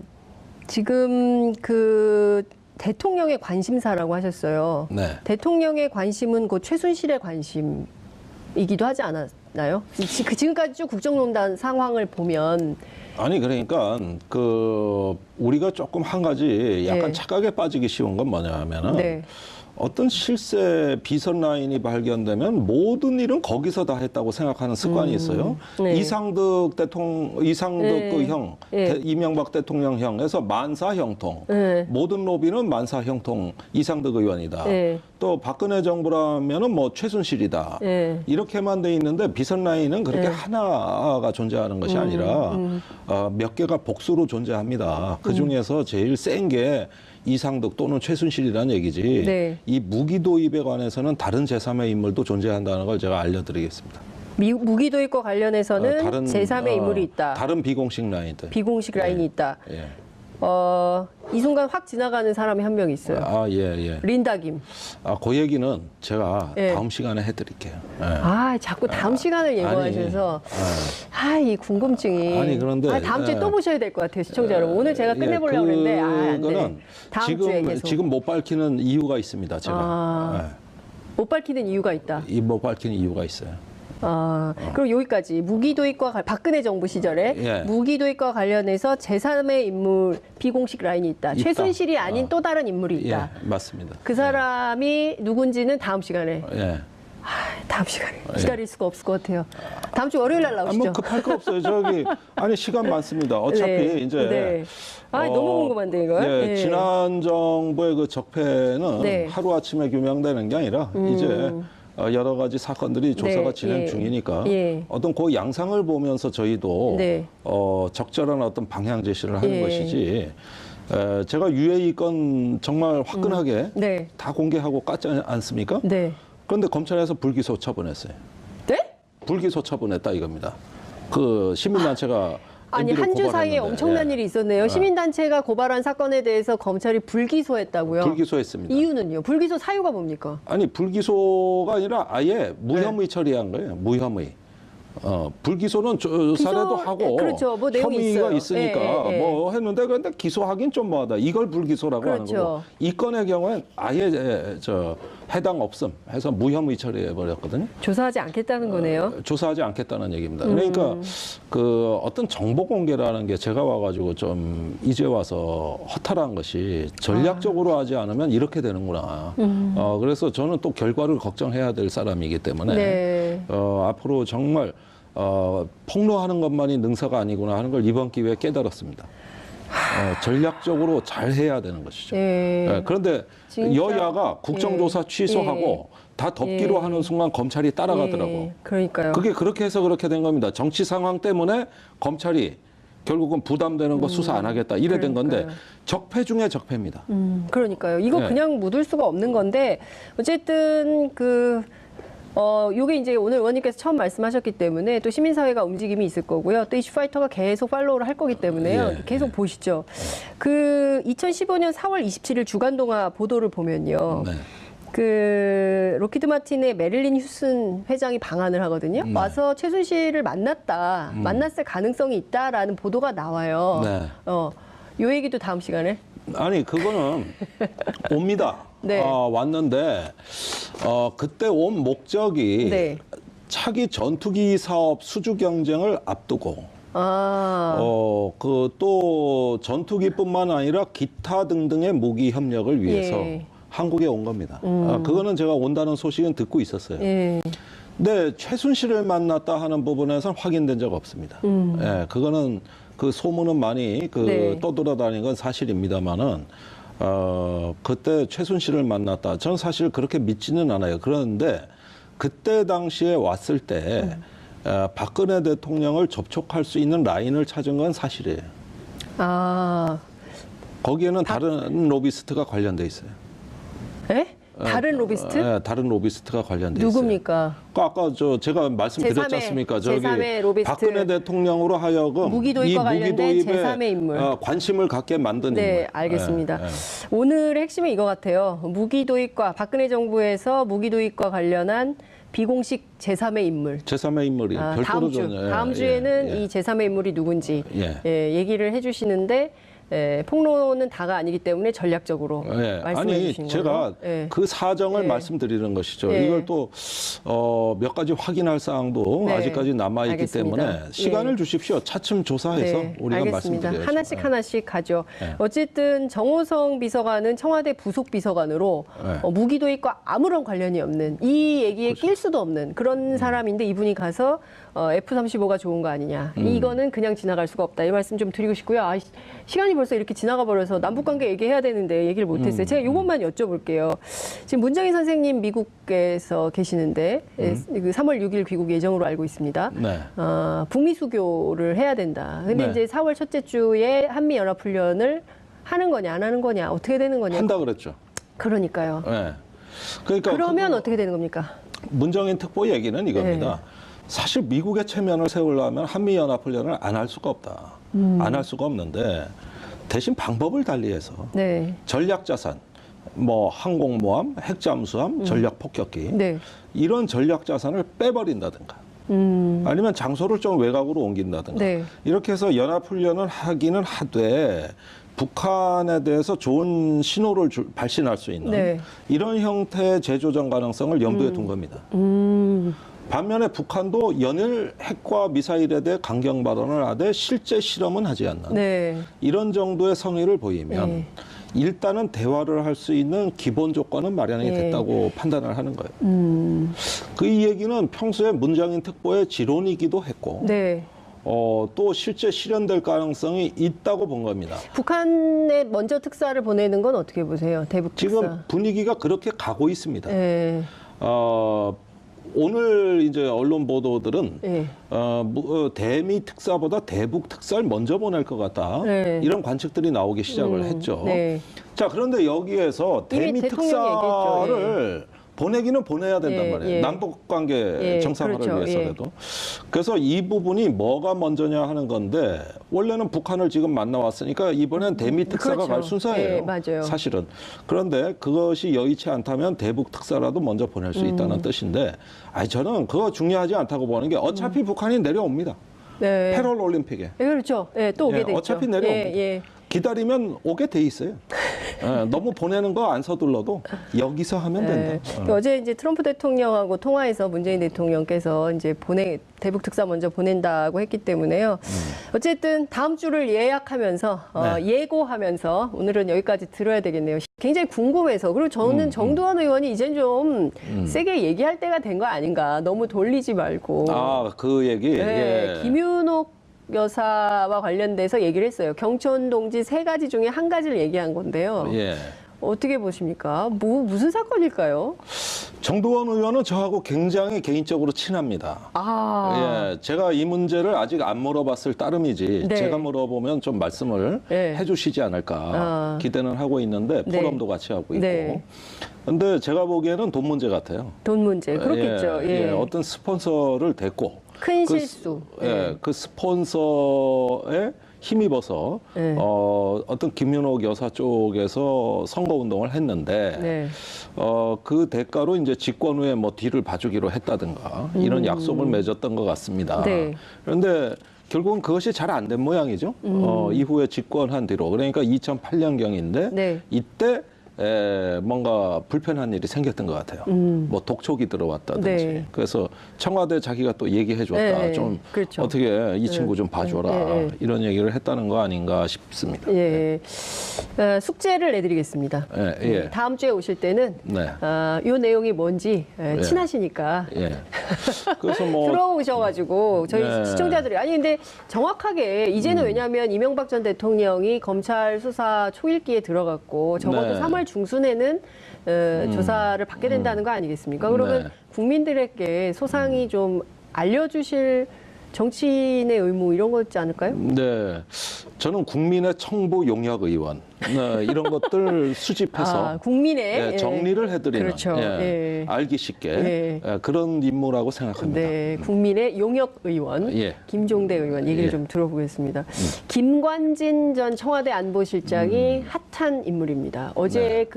A: 지금 그 대통령의 관심사라고 하셨어요. 대통령의 관심은 곧 최순실의 관심이기도 하지 않았나요? 지금까지 쭉 국정농단 상황을 보면.
B: 아니 그러니까 우리가 조금 한 가지 약간 착각에 빠지기 쉬운 건 뭐냐 하면은 어떤 실세 비선 라인이 발견되면 모든 일은 거기서 다 했다고 생각하는 습관이 있어요. 이상득 그 형, 이명박 대통령 형에서 만사 형통. 모든 로비는 만사 형통 이상득 의원이다. 또 박근혜 정부라면은 뭐 최순실이다. 이렇게만 돼 있는데 비선 라인은 그렇게 하나가 존재하는 것이 아니라 몇 개가 복수로 존재합니다. 그 중에서 제일 센 게 이상득 또는 최순실이라는 얘기지 이 무기 도입에 관해서는 다른 제3의 인물도 존재한다는 걸 제가 알려드리겠습니다.
A: 무기도입과 관련해서는
B: 다른,
A: 제3의 인물이 있다.
B: 다른 비공식 라인들.
A: 비공식 라인이 있다.
B: 예.
A: 이 순간 확 지나가는 사람이 한 명 있어요.
B: 예.
A: 린다 김.
B: 그 얘기는 제가
A: 예.
B: 다음 시간에 해드릴게요.
A: 자꾸 다음 시간을 예고하셔서 이 궁금증이.
B: 아니 그런데
A: 다음 주에 또 보셔야 될 것 같아요, 시청자 여러분. 오늘 제가 끝내보려고 했는데 안 되네. 다음 주에 계속.
B: 지금 못 밝히는 이유가 있습니다. 제가
A: 못 밝히는 이유가 있다.
B: 못 밝히는 이유가 있어요.
A: 그럼 여기까지 무기도입과 박근혜 정부 시절에 무기도입과 관련해서 제3의 인물 비공식 라인이 있다. 최순실이 아닌 또 다른 인물이 있다.
B: 예, 맞습니다.
A: 그 사람이 누군지는 다음 시간에. 다음 시간에 기다릴 수가 없을 것 같아요. 다음 주 월요일 날 나오시죠.
B: 뭐 급할 거 없어요. 시간 많습니다. 어차피 이제
A: 너무 궁금한데 이거.
B: 지난 정부의 그 적폐는 하루 아침에 규명되는 게 아니라 이제 여러 가지 사건들이 조사가 진행 중이니까 어떤 그 양상을 보면서 저희도 적절한 어떤 방향 제시를 하는 것이지. 제가 UAE 건 정말 화끈하게 다 공개하고 깠지 않습니까? 그런데 검찰에서 불기소 처분했어요. 불기소 처분했다 이겁니다. 그 시민단체가
A: 아니 한 주 사이에 엄청난 일이 있었네요. 시민단체가 고발한 사건에 대해서 검찰이 불기소했다고요?
B: 불기소했습니다.
A: 이유는요? 불기소 사유가 뭡니까?
B: 아니 불기소가 아니라 아예 무혐의 처리한 거예요. 무혐의. 불기소는 조사라도 하고
A: 그렇죠. 뭐
B: 혐의가 있으니까 뭐 했는데 그런데 기소하긴 좀 뭐하다. 이걸 불기소라고 하는 거고 이 건의 경우엔 아예 해당 없음 해서 무혐의 처리해 버렸거든요.
A: 조사하지 않겠다는 거네요.
B: 조사하지 않겠다는 얘기입니다. 그러니까 그 어떤 정보 공개라는 게 제가 와가지고 좀 이제 와서 허탈한 것이 전략적으로 하지 않으면 이렇게 되는구나. 그래서 저는 또 결과를 걱정해야 될 사람이기 때문에 앞으로 정말 폭로하는 것만이 능사가 아니구나 하는 걸 이번 기회에 깨달았습니다. 전략적으로 잘 해야 되는 것이죠. 그런데 여야가 국정조사 취소하고 다 덮기로 하는 순간 검찰이 따라가더라고.
A: 그러니까요.
B: 그게 그렇게 해서 그렇게 된 겁니다. 정치 상황 때문에 검찰이 결국은 부담되는 거 수사 안 하겠다 이래 된 건데 적폐 중에 적폐입니다.
A: 그러니까요. 이거 그냥 묻을 수가 없는 건데 어쨌든 요게 이제 오늘 의원님께서 처음 말씀하셨기 때문에 또 시민사회가 움직임이 있을 거고요. 또 이슈파이터가 계속 팔로우를 할 거기 때문에요. 계속 보시죠. 2015년 4월 27일 주간동아 보도를 보면요. 로키드 마틴의 메릴린 휴슨 회장이 방한을 하거든요. 와서 최순실을 만났다. 만났을 가능성이 있다라는 보도가 나와요. 요 얘기도 다음 시간에.
B: 아니 그거는 옵니다. 왔는데 그때 온 목적이 차기 전투기 사업 수주 경쟁을 앞두고 또 전투기뿐만 아니라 기타 등등의 무기 협력을 위해서 한국에 온 겁니다. 그거는 제가 온다는 소식은 듣고 있었어요. 근데 최순실을 만났다 하는 부분에서는 확인된 적 없습니다. 그거는 그 소문은 많이 떠돌아다니는 건 사실입니다만은 그때 최순실을 만났다. 저는 사실 그렇게 믿지는 않아요. 그런데 그때 당시에 왔을 때 박근혜 대통령을 접촉할 수 있는 라인을 찾은 건 사실이에요. 거기에는 다른 로비스트가 관련돼 있어요.
A: 다른 로비스트?
B: 다른 로비스트가 관련돼 있어요.
A: 누굽니까?
B: 아까 제가 말씀드렸지 않습니까? 저기 박근혜 대통령으로 하여금
A: 무기도입과 관련된 제3의 인물
B: 관심을 갖게 만든 인물.
A: 알겠습니다. 오늘의 핵심은 이거 같아요. 박근혜 정부에서 무기도입과 관련한 비공식 제3의 인물.
B: 제3의 인물이 별도로
A: 다음 주에는 이 제3의 인물이 누군지 얘기를 해주시는데 폭로는 다가 아니기 때문에 전략적으로 말씀해 주신 거예요.
B: 제가 그 사정을 말씀드리는 것이죠. 이걸 또 몇 가지 확인할 사항도 아직까지 남아있기 때문에 시간을 주십시오. 차츰 조사해서 우리가 말씀드려야죠.
A: 하나씩 가죠. 어쨌든 정호성 비서관은 청와대 부속 비서관으로 무기도입과 아무런 관련이 없는 이 얘기에 낄 수도 없는 그런 사람인데 이분이 가서 F-35가 좋은 거 아니냐. 이거는 그냥 지나갈 수가 없다. 이 말씀 좀 드리고 싶고요. 시간이 벌써 이렇게 지나가 버려서 남북관계 얘기해야 되는데 얘기를 못했어요. 제가 이것만 여쭤볼게요. 지금 문정희 선생님 미국에서 계시는데 3월 6일 귀국 예정으로 알고 있습니다. 북미 수교를 해야 된다. 근데 이제 4월 첫째 주에 한미연합훈련을 하는 거냐 안 하는 거냐 어떻게 되는 거냐.
B: 한다 그랬죠.
A: 그러니까요.
B: 그러니까
A: 그러면 어떻게 되는 겁니까?
B: 문정인 특보 얘기는 이겁니다. 사실 미국의 체면을 세우려면 한미연합훈련을 안 할 수가 없다. 안 할 수가 없는데 대신 방법을 달리해서
A: 네.
B: 전략자산, 뭐 항공모함, 핵잠수함, 전략폭격기
A: 네.
B: 이런 전략자산을 빼버린다든가 아니면 장소를 좀 외곽으로 옮긴다든가
A: 네.
B: 이렇게 해서 연합훈련을 하기는 하되 북한에 대해서 좋은 신호를 발신할 수 있는
A: 네.
B: 이런 형태의 재조정 가능성을 염두에 둔 겁니다. 반면에 북한도 연일 핵과 미사일에 대해 강경 발언을 하되 실제 실험은 하지 않는
A: 네.
B: 이런 정도의 성의를 보이면
A: 네.
B: 일단은 대화를 할 수 있는 기본 조건은 마련이 됐다고 판단을 하는 거예요. 그 이 얘기는 평소에 문장인 특보의 지론이기도 했고
A: 네.
B: 또 실제 실현될 가능성이 있다고 본 겁니다.
A: 북한에 먼저 특사를 보내는 건 어떻게 보세요? 대북 특사.
B: 지금 분위기가 그렇게 가고 있습니다.
A: 네.
B: 오늘 이제 언론 보도들은
A: 네.
B: 대미 특사보다 대북 특사를 먼저 보낼 것 같다.
A: 네.
B: 이런 관측들이 나오기 시작을 했죠.
A: 네.
B: 자, 그런데 여기에서 대미 특사를 보내기는 보내야 된단 말이에요. 남북 관계 정상화를
A: 그렇죠.
B: 위해서라도. 그래서 이 부분이 뭐가 먼저냐 하는 건데 원래는 북한을 지금 만나왔으니까 이번엔 대미 특사가
A: 그렇죠.
B: 갈 순서예요.
A: 맞아요.
B: 사실은. 그런데 그것이 여의치 않다면 대북 특사라도 먼저 보낼 수 있다는 뜻인데 저는 그거 중요하지 않다고 보는 게 어차피 북한이 내려옵니다.
A: 네.
B: 패럴 올림픽에.
A: 그렇죠. 또 오게 되죠.
B: 어차피 내려옵니다. 기다리면 오게 돼 있어요. 너무 보내는 거 안 서둘러도 여기서 하면 된다.
A: 어제 이제 트럼프 대통령하고 통화해서 문재인 대통령께서 이제 대북 특사 먼저 보낸다고 했기 때문에요. 어쨌든 다음 주를 예약하면서 예고하면서 오늘은 여기까지 들어야 되겠네요. 굉장히 궁금해서 그리고 저는 정두환 의원이 이젠 좀 세게 얘기할 때가 된 거 아닌가. 너무 돌리지 말고.
B: 그 얘기.
A: 네, 김윤옥 여사와 관련돼서 얘기를 했어요. 경촌 동지 3가지 중에 한 가지를 얘기한 건데요. 어떻게 보십니까? 무슨 사건일까요?
B: 정두환 의원은 저하고 굉장히 개인적으로 친합니다. 제가 이 문제를 아직 안 물어봤을 따름이지 제가 물어보면 좀 말씀을 해주시지 않을까 기대는 하고 있는데 포럼도 같이 하고 있고. 근데 제가 보기에는 돈 문제 같아요.
A: 돈 문제, 그렇겠죠.
B: 어떤 스폰서를 댔고
A: 큰 실수.
B: 그 스폰서에 힘입어서 어떤 김윤옥 여사 쪽에서 선거운동을 했는데 그 대가로 이제 집권 후에 뭐 뒤를 봐주기로 했다든가 이런 약속을 맺었던 것 같습니다. 그런데 결국은 그것이 잘 안 된 모양이죠. 이후에 집권한 뒤로 그러니까 2008년경인데 이때 뭔가 불편한 일이 생겼던 것 같아요. 뭐 독촉이 들어왔다든지. 그래서 청와대 자기가 또 얘기해 줬다. 좀 그렇죠. 어떻게 이 친구 좀 봐줘라. 이런 얘기를 했다는 거 아닌가 싶습니다.
A: 숙제를 내드리겠습니다. 다음 주에 오실 때는 이 내용이 뭔지 친하시니까
B: 그래서 뭐
A: 들어오셔가지고 저희 시청자들이 근데 정확하게 이제는 왜냐하면 이명박 전 대통령이 검찰 수사 초읽기에 들어갔고 적어도 3월 중순에는 조사를 받게 된다는 거 아니겠습니까? 그러면 국민들에게 소상히 좀 알려주실 정치인의 의무 이런 거 있지 않을까요?
B: 저는 국민의 청부 용역 의원 이런 것들 수집해서
A: 국민의
B: 정리를 해드리는
A: 그렇죠.
B: 알기 쉽게 그런 임무라고 생각합니다.
A: 국민의 용역 의원 김종대 의원 얘기를 좀 들어보겠습니다. 김관진 전 청와대 안보실장이 핫한 인물입니다. 어제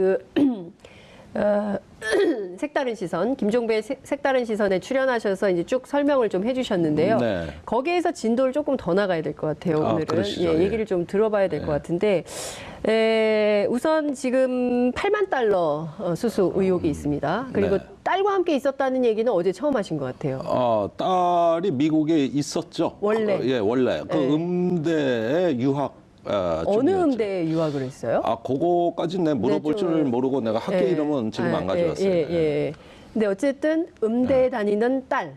A: 색다른 시선, 김종배의 색다른 시선에 출연하셔서 이제 쭉 설명을 좀 해주셨는데요. 거기에서 진도를 조금 더 나가야 될 것 같아요. 오늘은 얘기를 좀 들어봐야 될 것 같은데 우선 지금 8만 달러 수수 의혹이 있습니다. 그리고 딸과 함께 있었다는 얘기는 어제 처음 하신 것 같아요.
B: 딸이 미국에 있었죠.
A: 원래.
B: 원래 그 음대에 유학.
A: 어느 음대에 유학을 했어요?
B: 그거까지는 내가 물어볼 줄 모르고 내가 학교 이름은 지금 안 가져왔어요.
A: 근데 어쨌든 음대에 다니는 딸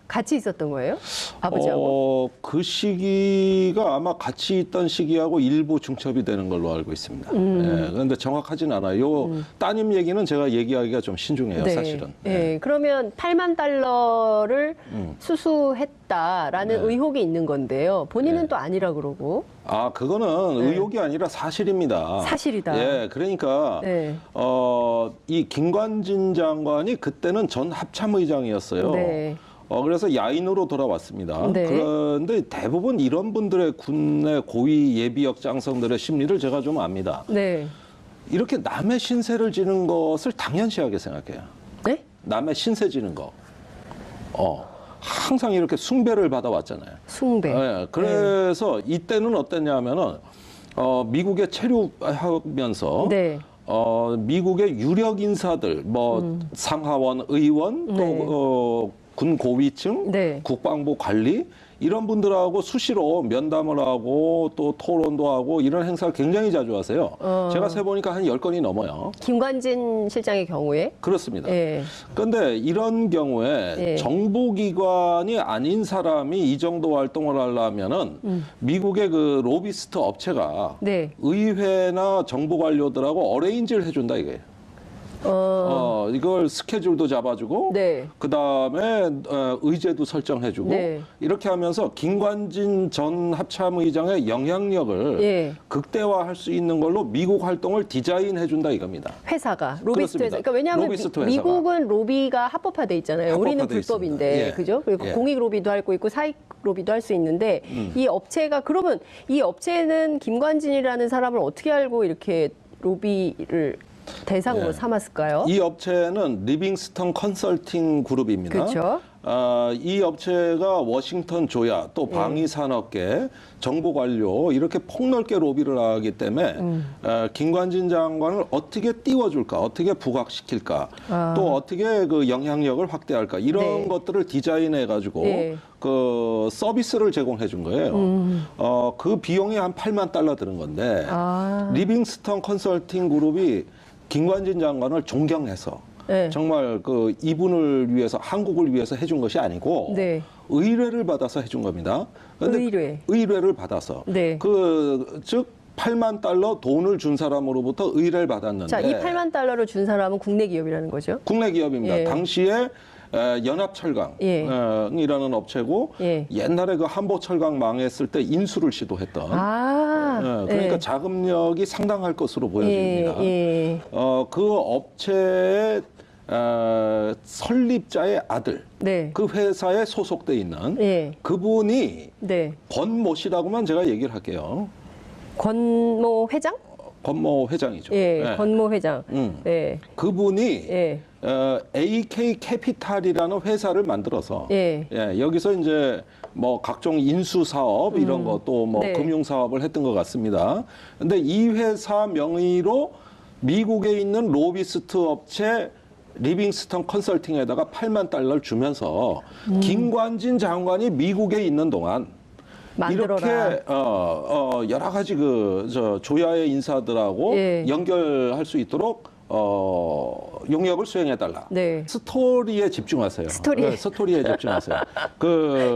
A: 같이 있었던 거예요? 아버지하고?
B: 그 시기가 아마 같이 있던 시기하고 일부 중첩이 되는 걸로 알고 있습니다. 그런데 정확하지는 않아요. 따님 얘기는 제가 얘기하기가 좀 신중해요, 사실은.
A: 그러면 8만 달러를 수수했다라는 의혹이 있는 건데요. 본인은 또 아니라 그러고.
B: 그거는 의혹이 아니라 사실입니다.
A: 사실이다.
B: 그러니까 이 김관진 장관이 그때는 전 합참의장이었어요. 그래서 야인으로 돌아왔습니다.
A: 네.
B: 그런데 대부분 이런 분들의 군내 고위 예비역 장성들의 심리를 제가 좀 압니다.
A: 네.
B: 이렇게 남의 신세를 지는 것을 당연시하게 생각해요.
A: 네?
B: 남의 신세 지는 거. 항상 이렇게 숭배를 받아왔잖아요.
A: 숭배.
B: 네, 그래서 이때는 어땠냐면은 미국에 체류하면서
A: 네.
B: 미국의 유력 인사들, 뭐 상하원 의원,
A: 네.
B: 또 군 고위층,
A: 네.
B: 국방부 관리 이런 분들하고 수시로 면담을 하고 또 토론도 하고 이런 행사를 굉장히 자주 하세요. 제가 세보니까 한 10건이 넘어요.
A: 김관진 실장의 경우에?
B: 그렇습니다.
A: 예.
B: 그런데 이런 경우에
A: 예.
B: 정보기관이 아닌 사람이 이 정도 활동을 하려면은 미국의 그 로비스트 업체가
A: 네.
B: 의회나 정부 관료들하고 어레인지를 해준다 이거예요. 이걸 스케줄도 잡아주고,
A: 네.
B: 그 다음에 의제도 설정해주고,
A: 네.
B: 이렇게 하면서 김관진 전 합참의장의 영향력을
A: 예.
B: 극대화할 수 있는 걸로 미국 활동을 디자인해준다 이겁니다.
A: 회사가 로비스트 회사.
B: 그렇습니다.
A: 그러니까 왜냐하면
B: 로비스트 회사가.
A: 미국은 로비가 합법화돼 있잖아요. 우리는
B: 합법화돼
A: 불법인데,
B: 있습니다. 예.
A: 그죠? 그리고
B: 예.
A: 공익 로비도 할 거 있고 사익 로비도 할 수 있는데 이 업체가 그러면 이 업체는 김관진이라는 사람을 어떻게 알고 이렇게 로비를 대상으로
B: 예.
A: 삼았을까요?
B: 이 업체는 리빙스턴 컨설팅 그룹입니다.
A: 그렇죠.
B: 이 업체가 워싱턴 조야 또 방위산업계 정보 관료 이렇게 폭넓게 로비를 하기 때문에 김관진 장관을 어떻게 띄워줄까, 어떻게 부각시킬까, 또 어떻게 그 영향력을 확대할까 이런
A: 네.
B: 것들을 디자인해 가지고
A: 네.
B: 그 서비스를 제공해 준 거예요. 그 비용이 한 8만 달러 드는 건데 리빙스턴 컨설팅 그룹이 김관진 장관을 존경해서
A: 네.
B: 정말 그 이분을 위해서 한국을 위해서 해준 것이 아니고
A: 네.
B: 의뢰를 받아서 해준 겁니다. 그런데 의뢰를 받아서
A: 네.
B: 즉 8만 달러 돈을 준 사람으로부터 의뢰를 받았는데
A: 자, 이 8만 달러를 준 사람은 국내 기업이라는 거죠?
B: 국내 기업입니다.
A: 예.
B: 당시에 연합철강이라는 업체고
A: 예.
B: 옛날에 그 한보철강 망했을 때 인수를 시도했던 그러니까
A: 예.
B: 자금력이 상당할 것으로 보여집니다.
A: 예.
B: 그 업체의 설립자의 아들,
A: 네.
B: 그 회사에 소속돼 있는
A: 예.
B: 그분이
A: 네.
B: 권모 씨라고만 제가 얘기를 할게요.
A: 권모 회장?
B: 권모 회장이죠.
A: 예,
B: 네.
A: 권모 회장. 예.
B: 그분이
A: 예.
B: AK 캐피탈이라는 회사를 만들어서
A: 예.
B: 여기서 이제 뭐 각종 인수 사업 이런 것도 뭐
A: 네.
B: 금융 사업을 했던 것 같습니다. 근데 이 회사 명의로 미국에 있는 로비스트 업체 리빙스턴 컨설팅에다가 8만 달러를 주면서 김관진 장관이 미국에 있는 동안
A: 만들어라.
B: 이렇게 여러 가지 조야의 인사들하고
A: 예.
B: 연결할 수 있도록 용역을 수행해달라.
A: 네.
B: 스토리에 집중하세요.
A: 스토리에.
B: 스토리에 집중하세요.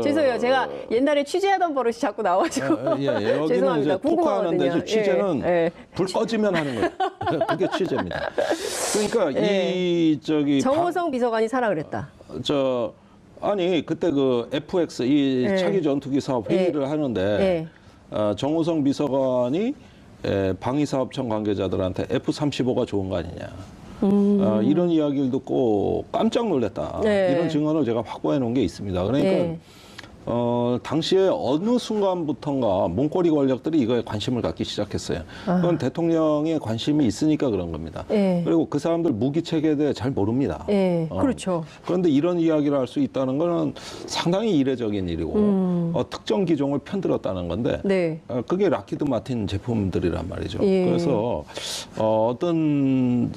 A: 죄송해요. 제가 옛날에 취재하던 버릇이 자꾸 나와가지고.
B: 여기는
A: 죄송합니다.
B: 이제 토크하는데
A: 궁금하거든요.
B: 취재는
A: 예.
B: 불 꺼지면 하는 거예요. 그게 취재입니다. 그러니까
A: 예. 정호성 비서관이 사라 그랬다.
B: 아니 그때 그 FX 이 차기 전투기 사업 회의를 하는데 정호성 비서관이 방위사업청 관계자들한테 F-35가 좋은 거 아니냐. 이런 이야기를 듣고 깜짝 놀랐다. 이런 증언을 제가 확보해 놓은 게 있습니다. 그러니까 당시에 어느 순간부터인가 문고리 권력들이 이거에 관심을 갖기 시작했어요. 그건 대통령의 관심이 있으니까 그런 겁니다. 그리고 그 사람들 무기 체계에 대해 잘 모릅니다.
A: 그렇죠.
B: 그런데 이런 이야기를 할 수 있다는 것은 상당히 이례적인 일이고 특정 기종을 편들었다는 건데 그게 락히드 마틴 제품들이란 말이죠. 그래서 어떤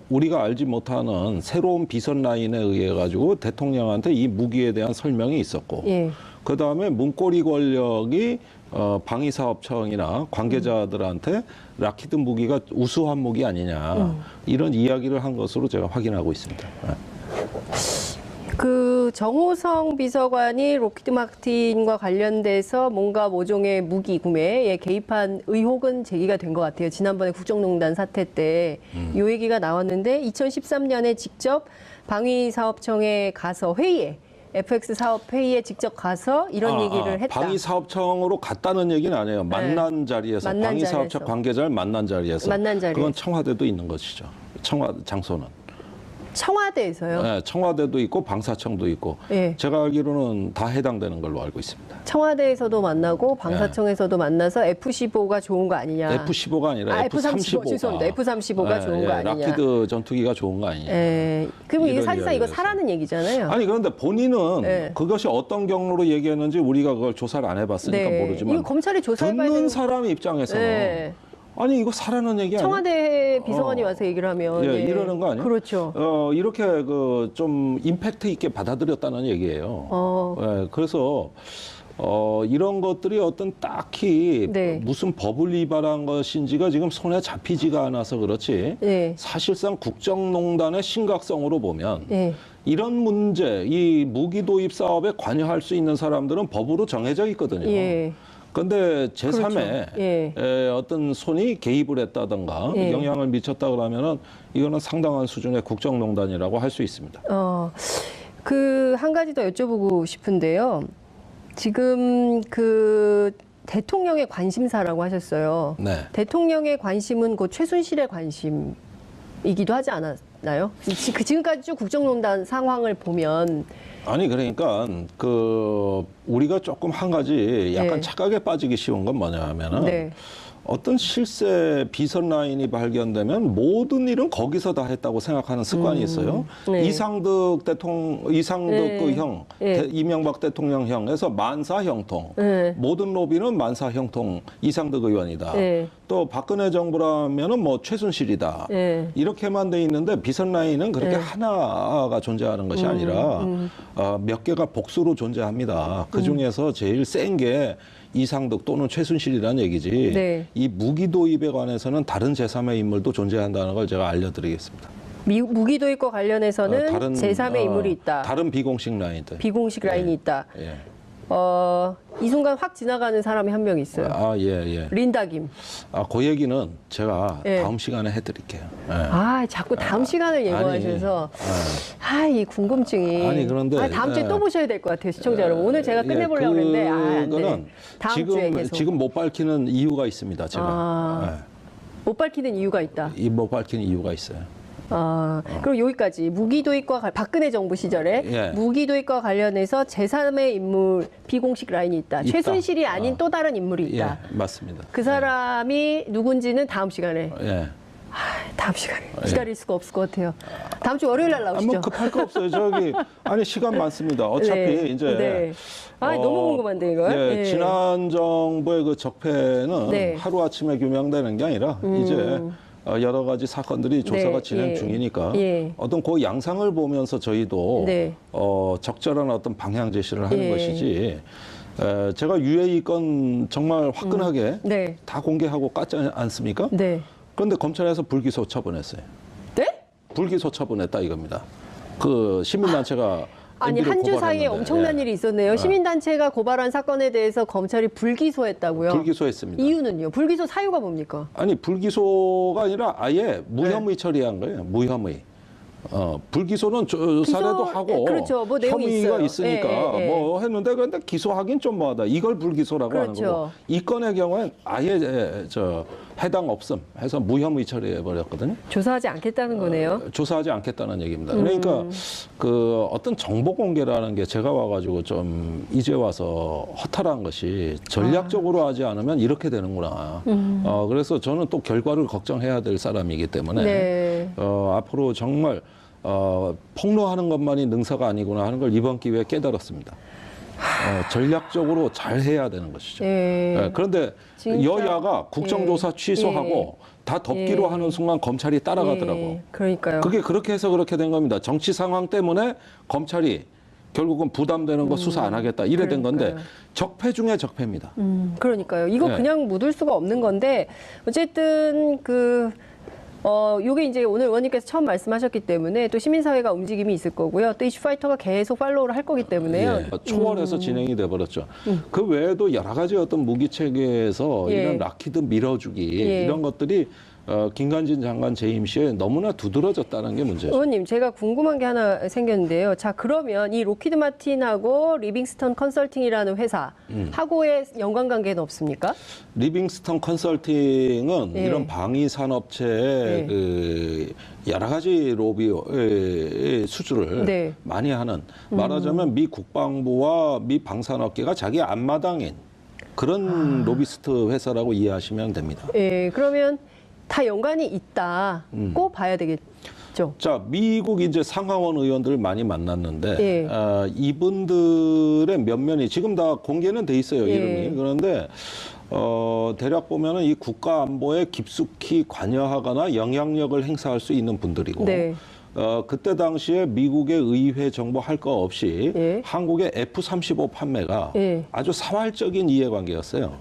B: 우리가 알지 못하는 새로운 비선 라인에 의해 가지고 대통령한테 이 무기에 대한 설명이 있었고 그 다음에 문고리 권력이 방위사업청이나 관계자들한테 락히드 무기가 우수한 무기 아니냐 이런 이야기를 한 것으로 제가 확인하고 있습니다.
A: 그 정호성 비서관이 로키드 마틴과 관련돼서 뭔가 모종의 무기 구매에 개입한 의혹은 제기가 된 것 같아요. 지난번에 국정농단 사태 때 이 얘기가 나왔는데 2013년에 직접 방위사업청에 가서 회의에 FX 사업 회의에 직접 가서 이런 얘기를 했다.
B: 방위사업청으로 갔다는 얘기는 아니에요. 만난 자리에서 방위사업청 관계자를 만난 자리에서. 그건 청와대도 있는 것이죠. 장소는.
A: 청와대에서요?
B: 네, 청와대도 있고 방사청도 있고
A: 예.
B: 제가 알기로는 다 해당되는 걸로 알고 있습니다.
A: 청와대에서도 만나고 방사청에서도 만나서 F-15가 좋은 거 아니냐?
B: F-15가 아니라 F-35가.
A: 죄송합니다. F-35가 좋은 거 아니냐?
B: 라키드 전투기가 좋은 거 아니냐?
A: 그럼 이게 사실상 이거 사라는 얘기잖아요.
B: 아니 그런데 본인은 그것이 어떤 경로로 얘기했는지 우리가 그걸 조사를 안 해봤으니까 모르지만
A: 이거 검찰이 조사해봐야
B: 듣는 사람 입장에서는 아니 이거 사라는 얘기 아니야?
A: 청와대 비서관이 와서 얘기를 하면
B: 이러는 거 아니에요?
A: 그렇죠.
B: 이렇게 그 좀 임팩트 있게 받아들였다는 얘기예요. 그래서 이런 것들이 어떤 딱히 무슨 법을 위반한 것인지가 지금 손에 잡히지가 않아서 그렇지. 사실상 국정농단의 심각성으로 보면 이런 문제, 이 무기 도입 사업에 관여할 수 있는 사람들은 법으로 정해져 있거든요. 그런데 제3의 어떤 손이 개입을 했다든가 영향을 미쳤다 그러면은 이거는 상당한 수준의 국정농단이라고 할 수 있습니다.
A: 그 한 가지 더 여쭤보고 싶은데요. 지금 그 대통령의 관심사라고 하셨어요. 대통령의 관심은 곧 최순실의 관심이기도 하지 않았나요? 지금까지 쭉 국정농단 상황을 보면
B: 아니 그러니까 그 우리가 조금 한 가지 약간 착각에 빠지기 쉬운 건 뭐냐 하면은 어떤 실세 비선 라인이 발견되면 모든 일은 거기서 다 했다고 생각하는 습관이 있어요. 이상득 그 형, 이명박 대통령 형에서 만사 형통, 모든 로비는 만사 형통 이상득 의원이다. 또 박근혜 정부라면은 뭐 최순실이다. 이렇게만 돼 있는데 비선 라인은 그렇게 하나가 존재하는 것이 아니라 몇 개가 복수로 존재합니다. 그 중에서 제일 센 게 이상득 또는 최순실이라는 얘기지. 이 무기 도입에 관해서는 다른 제3의 인물도 존재한다는 걸 제가 알려드리겠습니다.
A: 무기 도입과 관련해서는
B: 다른,
A: 제3의 인물이 있다.
B: 다른 비공식 라인들.
A: 비공식 라인이 있다. 이 순간 확 지나가는 사람이 한 명 있어요. 린다 김.
B: 그 얘기는 제가 다음 시간에 해드릴게요.
A: 자꾸 다음 시간을 예고하셔서 이 궁금증이.
B: 그런데
A: 다음 주에 또 보셔야 될 것 같아요, 시청자 여러분. 오늘 제가 끝내보려고 그랬는데 안 돼. 다음 주에 계속.
B: 지금 못 밝히는 이유가 있습니다, 제가.
A: 못 밝히는 이유가 있다.
B: 못 밝히는 이유가 있어요.
A: 그럼 여기까지 무기도입과 박근혜 정부 시절에 무기도입과 관련해서 제3의 인물 비공식 라인이 있다. 최순실이 아닌 또 다른 인물이 있다.
B: 맞습니다.
A: 그 사람이 누군지는 다음 시간에. 다음 시간에 기다릴 수가 없을 것 같아요. 다음 주 월요일 날 나오시죠.
B: 뭐 급할 거 없어요. 시간 많습니다. 어차피 이제
A: 너무 궁금한데 이걸.
B: 지난 정부의 그 적폐는 하루 아침에 규명되는 게 아니라 이제 여러 가지 사건들이 조사가 진행 중이니까 어떤 그 양상을 보면서 저희도 적절한 어떤 방향 제시를 하는 것이지. 제가 UAE 건 정말 화끈하게 다 공개하고 깠지 않습니까? 그런데 검찰에서 불기소 처분했어요. 불기소 처분했다 이겁니다. 그 시민단체가
A: 아니 한 주 사이에 엄청난 일이 있었네요. 시민단체가 고발한 사건에 대해서 검찰이 불기소했다고요?
B: 불기소했습니다.
A: 이유는요? 불기소 사유가 뭡니까?
B: 아니 불기소가 아니라 아예 무혐의 처리한 거예요. 무혐의. 불기소는 조사라도 하고
A: 뭐
B: 혐의가 있으니까 뭐 했는데 그런데 기소하긴 좀 뭐하다. 이걸 불기소라고 하는 거고. 이 건의 경우엔 아예 해당 없음 해서 무혐의 처리해 버렸거든요.
A: 조사하지 않겠다는 거네요.
B: 조사하지 않겠다는 얘기입니다. 그러니까 그 어떤 정보 공개라는 게 제가 와가지고 좀 이제 와서 허탈한 것이 전략적으로 하지 않으면 이렇게 되는구나. 그래서 저는 또 결과를 걱정해야 될 사람이기 때문에 앞으로 정말 폭로하는 것만이 능사가 아니구나 하는 걸 이번 기회에 깨달았습니다. 전략적으로 잘 해야 되는 것이죠. 그런데 진짜? 여야가 국정조사 취소하고 다 덮기로 하는 순간 검찰이 따라가더라고.
A: 그러니까요.
B: 그게 그렇게 해서 그렇게 된 겁니다. 정치 상황 때문에 검찰이 결국은 부담되는 거 수사 안 하겠다 이래 된 건데 적폐 중에 적폐입니다.
A: 그러니까요. 이거 그냥 묻을 수가 없는 건데 어쨌든 요게 이제 오늘 의원님께서 처음 말씀하셨기 때문에 또 시민사회가 움직임이 있을 거고요. 또 이슈파이터가 계속 팔로우를 할 거기 때문에요.
B: 초월해서 진행이 돼버렸죠. 그 외에도 여러 가지 어떤 무기 체계에서 이런 라키드 밀어주기 이런 것들이 김관진 장관 재임 시에 너무나 두드러졌다는 게 문제죠.
A: 의원님, 제가 궁금한 게 하나 생겼는데요. 자, 그러면 이 로키드 마틴하고 리빙스턴 컨설팅이라는 회사 하고의 연관관계는 없습니까?
B: 리빙스턴 컨설팅은
A: 예.
B: 이런 방위 산업체의
A: 예.
B: 그 여러 가지 로비의 수주를
A: 네.
B: 많이 하는, 말하자면 미 국방부와 미 방산업계가 자기 앞마당인 그런 로비스트 회사라고 이해하시면 됩니다.
A: 예, 그러면 다 연관이 있다고 봐야 되겠죠.
B: 자, 미국 이제 상하원 의원들을 많이 만났는데
A: 예.
B: 이분들의 면면이 지금 다 공개는 돼 있어요,
A: 예.
B: 이름이. 그런데 대략 보면은 이 국가 안보에 깊숙이 관여하거나 영향력을 행사할 수 있는 분들이고,
A: 네.
B: 그때 당시에 미국의 의회 정보 할 거 없이
A: 예.
B: 한국의 F-35 판매가
A: 예.
B: 아주 사활적인 이해관계였어요.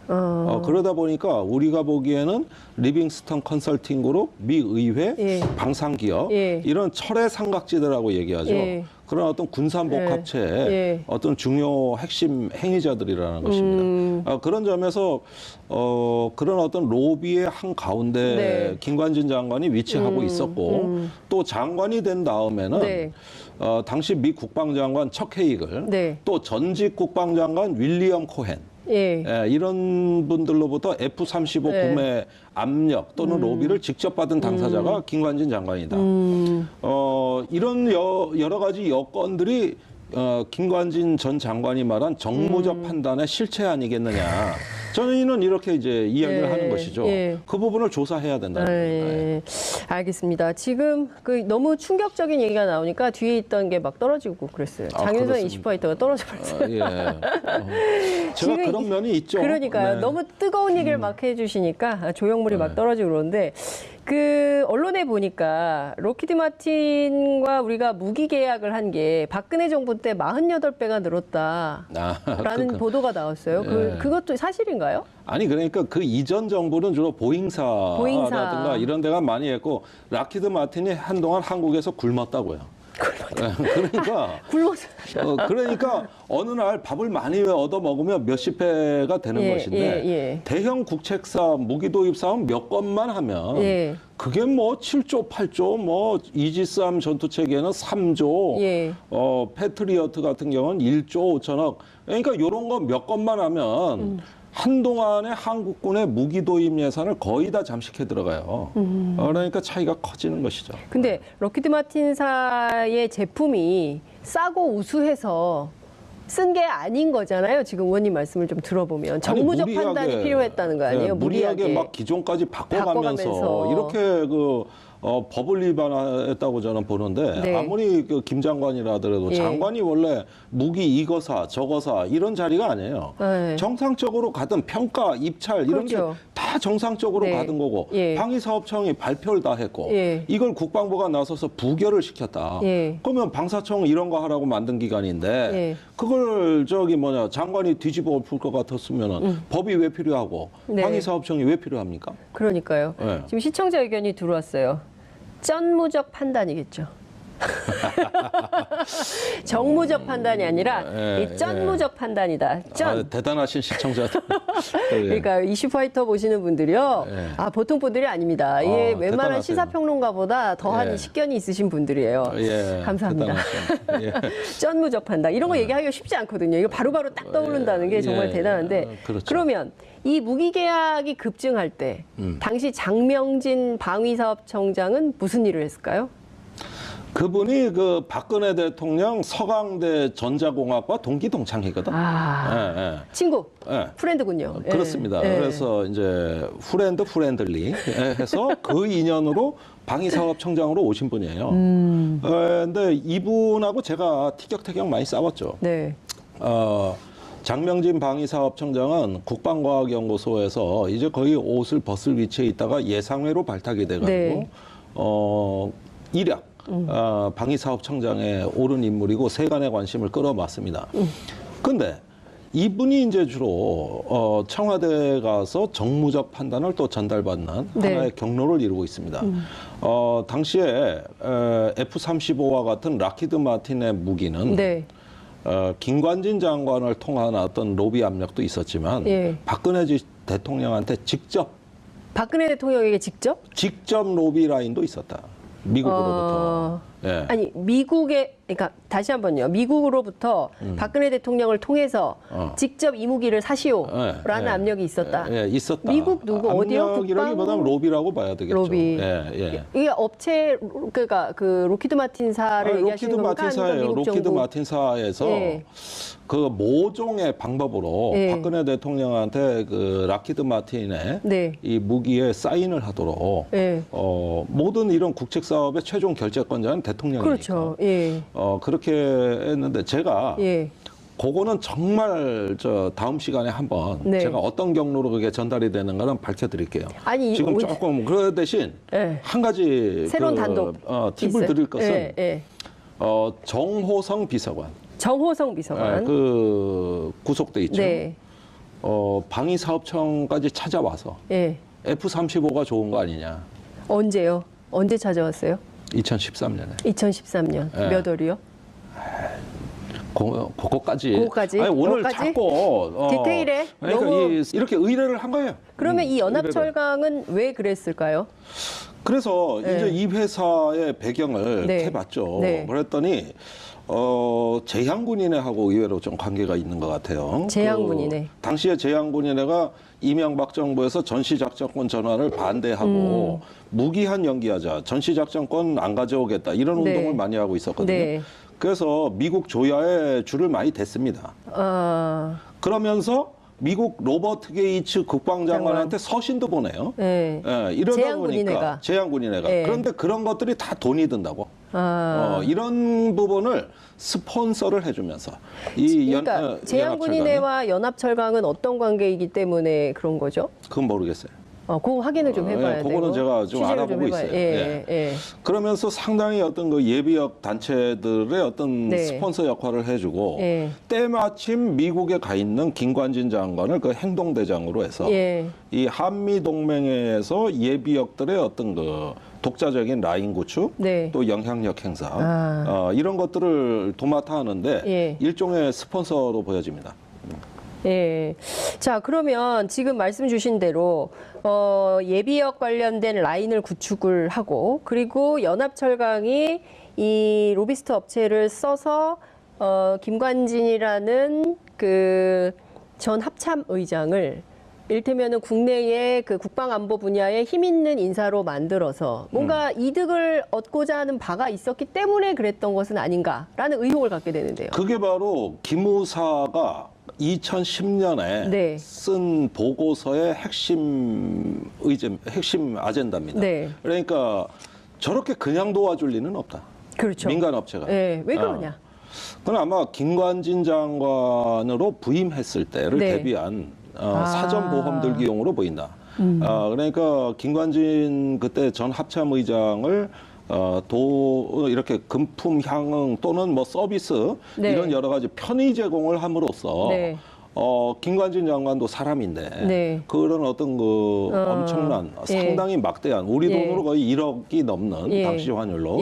B: 그러다 보니까 우리가 보기에는 리빙스턴 컨설팅 그룹, 미 의회,
A: 예.
B: 방산기업
A: 예.
B: 이런 철의 삼각지대라고 얘기하죠.
A: 예.
B: 그런 어떤 군산복합체의
A: 예.
B: 어떤 중요 핵심 행위자들이라는 것입니다. 그런 점에서 그런 어떤 로비의 한 가운데
A: 네.
B: 김관진 장관이 위치하고 있었고 또 장관이 된 다음에는
A: 네.
B: 당시 미 국방장관 척 헤이글,
A: 네.
B: 또 전직 국방장관 윌리엄 코헨,
A: 예.
B: 이런 분들로부터 F-35
A: 네.
B: 구매 압력 또는 로비를 직접 받은 당사자가 김관진 장관이다. 이런 여러 가지 여건들이 김관진 전 장관이 말한 정무적 판단의 실체 아니겠느냐. 저는 이렇게 이제 이야기를
A: 네.
B: 하는 것이죠.
A: 예.
B: 그 부분을 조사해야 된다는 겁니다.
A: 네. 알겠습니다. 지금 그 너무 충격적인 얘기가 나오니까 뒤에 있던 게 막 떨어지고 그랬어요. 장윤선
B: 그렇습니다.
A: 이슈파이터가 떨어져 버렸어요.
B: 제가
A: 지금
B: 그런 면이 있죠.
A: 그러니까요.
B: 네.
A: 너무 뜨거운 얘기를 막 해주시니까 조형물이 막 떨어지고 그러는데 그 언론에 보니까 로키드 마틴과 우리가 무기 계약을 한 게 박근혜 정부 때 48배가 늘었다라는 보도가 나왔어요. 그것도 사실인가요?
B: 아니 그러니까 그 이전 정부는 주로 보잉사라든가 이런 데가 많이 했고 락히드 마틴이 한동안 한국에서 굶었다고요. 그러니까 어느 날 밥을 많이 얻어 먹으면 몇십 배가 되는 것인데 대형 국책사 무기 도입 사업 몇 건만 하면 그게 뭐 7조, 8조, 뭐 이지스함 전투 체계는 3조, 패트리어트 같은 경우는 1조 5천억. 그러니까 이런 거 몇 건만 하면 한동안에 한국군의 무기 도입 예산을 거의 다 잠식해 들어가요. 그러니까 차이가 커지는 것이죠.
A: 근데 럭키드 마틴사의 제품이 싸고 우수해서 쓴 게 아닌 거잖아요. 지금 의원님 말씀을 좀 들어보면 정무적 판단이 필요했다는 거 아니에요?
B: 무리하게 막 기존까지 바꿔가면서 이렇게 법을 위반했다고 저는 보는데 아무리 김 장관이라 하더라도 장관이 원래 무기 이거 사 저거 사 이런 자리가 아니에요. 정상적으로 가든 평가 입찰 이런 게 다 정상적으로 가든 거고 방위사업청이 발표를 다 했고 이걸 국방부가 나서서 부결을 시켰다. 그러면 방사청 이런 거 하라고 만든 기관인데 그걸 장관이 뒤집어 엎을 것 같았으면은 법이 왜 필요하고 방위사업청이 왜 필요합니까?
A: 그러니까요. 지금 시청자 의견이 들어왔어요. 쩐무적 판단이겠죠. 정무적 판단이 아니라 이 쩐무적 판단이다.
B: 대단하신 시청자들.
A: 그러니까 이슈파이터 보시는 분들이요. 보통 분들이 아닙니다. 이게 웬만한
B: 대단하세요.
A: 시사평론가보다 더한 식견이 있으신 분들이에요. 감사합니다. 쩐무적 판단. 이런 거 얘기하기가 쉽지 않거든요. 이거 바로바로 딱 떠오른다는 게 정말 대단한데. 그러면 이 무기 계약이 급증할 때 당시 장명진 방위사업청장은 무슨 일을 했을까요?
B: 그분이 그 박근혜 대통령 서강대 전자공학과 동기 동창이거든.
A: 친구, 프렌드군요.
B: 그렇습니다. 그래서 이제 프렌들리 해서 그 인연으로 방위사업청장으로 오신 분이에요. 근데 이분하고 제가 티격태격 많이 싸웠죠. 장명진 방위사업청장은 국방과학연구소에서 이제 거의 옷을 벗을 위치에 있다가 예상외로 발탁이 돼가지고 일약 방위사업청장에 오른 인물이고 세간의 관심을 끌어왔습니다. 근데 이분이 이제 주로 청와대에 가서 정무적 판단을 또 전달받는 하나의 경로를 이루고 있습니다. 당시에 F-35와 같은 락히드 마틴의 무기는 김관진 장관을 통한 어떤 로비 압력도 있었지만 박근혜 대통령한테 직접
A: 박근혜 대통령에게 직접?
B: 직접 로비 라인도 있었다. 미국으로부터.
A: 예. 아니 미국의 그러니까 다시 한번요. 미국으로부터 박근혜 대통령을 통해서 직접 이 무기를 사시오라는 압력이 있었다.
B: 예, 있었다.
A: 미국 누구 어디요?
B: 압력이라기보다는 로비라고 봐야 되겠죠.
A: 로비.
B: 예.
A: 이게 업체 그러니까 그 로키드 마틴사를 얘기하시는 겁니까?
B: 마틴사예요. 로키드 마틴사에서 그 모종의 방법으로 박근혜 대통령한테 그 락히드 마틴의 이 무기에 사인을 하도록 모든 이런 국책 사업의 최종 결재권자는 대통령이니까.
A: 그렇죠.
B: 그렇게 했는데 제가 그거는 정말 다음 시간에 한번 제가 어떤 경로로 그게 전달이 되는가는 밝혀드릴게요.
A: 아니
B: 지금 조금 그 대신 한 가지
A: 새로운 단독
B: 팁을 드릴 것은 정호성 비서관.
A: 정호성 비서관.
B: 그 구속돼 있죠. 방위사업청까지 찾아와서 F-35가 좋은 거 아니냐.
A: 언제요? 언제 찾아왔어요?
B: 2013년에.
A: 2013년 몇 월이요?
B: 그거까지. 아니, 오늘
A: 그거까지?
B: 자꾸
A: 디테일에
B: 그러니까
A: 너무...
B: 이렇게 의뢰를 한 거예요.
A: 그러면 이 연합철강은 왜 그랬을까요?
B: 그래서 이제 이 회사의 배경을 해봤죠. 그랬더니 제향군인회하고 의외로 좀 관계가 있는 것 같아요.
A: 제향군인회.
B: 당시에 제향군인회가 이명박 정부에서 전시작전권 전환을 반대하고 무기한 연기하자, 전시작전권 안 가져오겠다 이런 운동을 많이 하고 있었거든요. 그래서 미국 조야에 줄을 많이 댔습니다. 그러면서 미국 로버트 게이츠 국방장관한테 서신도 보내요. 이러다 보니까 제향군인회가. 그런데 그런 것들이 다 돈이 든다고. 이런 부분을 스폰서를 해주면서
A: 그러니까 제향군인회와 연합철강은 어떤 관계이기 때문에 그런 거죠?
B: 그건 모르겠어요.
A: 그거 확인을 좀 해봐야 돼요.
B: 그거는 제가 좀 알아보고 있어요. 그러면서 상당히 어떤 그 예비역 단체들의 어떤 스폰서 역할을 해주고 때마침 미국에 가 있는 김관진 장관을 그 행동대장으로 해서 이 한미 동맹에서 예비역들의 어떤 그 독자적인 라인 구축, 또 영향력 행사 이런 것들을 도맡아 하는데 일종의 스폰서로 보여집니다.
A: 자, 그러면 지금 말씀 주신 대로 예비역 관련된 라인을 구축을 하고 그리고 연합철강이 이 로비스트 업체를 써서 김관진이라는 그 전 합참 의장을 이를테면은 국내의 그 국방안보 분야에 힘 있는 인사로 만들어서 뭔가 이득을 얻고자 하는 바가 있었기 때문에 그랬던 것은 아닌가라는 의혹을 갖게 되는데요.
B: 그게 바로 기무사가 2010년에 쓴 보고서의 핵심 아젠다입니다. 그러니까 저렇게 그냥 도와줄 리는 없다.
A: 그렇죠.
B: 민간 업체가.
A: 왜 그러냐?
B: 그건 아마 김관진 장관으로 부임했을 때를 대비한 사전 보험 들기용으로 보인다. 그러니까 김관진 그때 전 합참의장을 이렇게 금품 향응 또는 뭐 서비스 이런 여러 가지 편의 제공을 함으로써 김관진 장관도 사람인데 그런 어떤 그 엄청난 상당히 막대한 우리 돈으로 거의 1억이 넘는 당시 환율로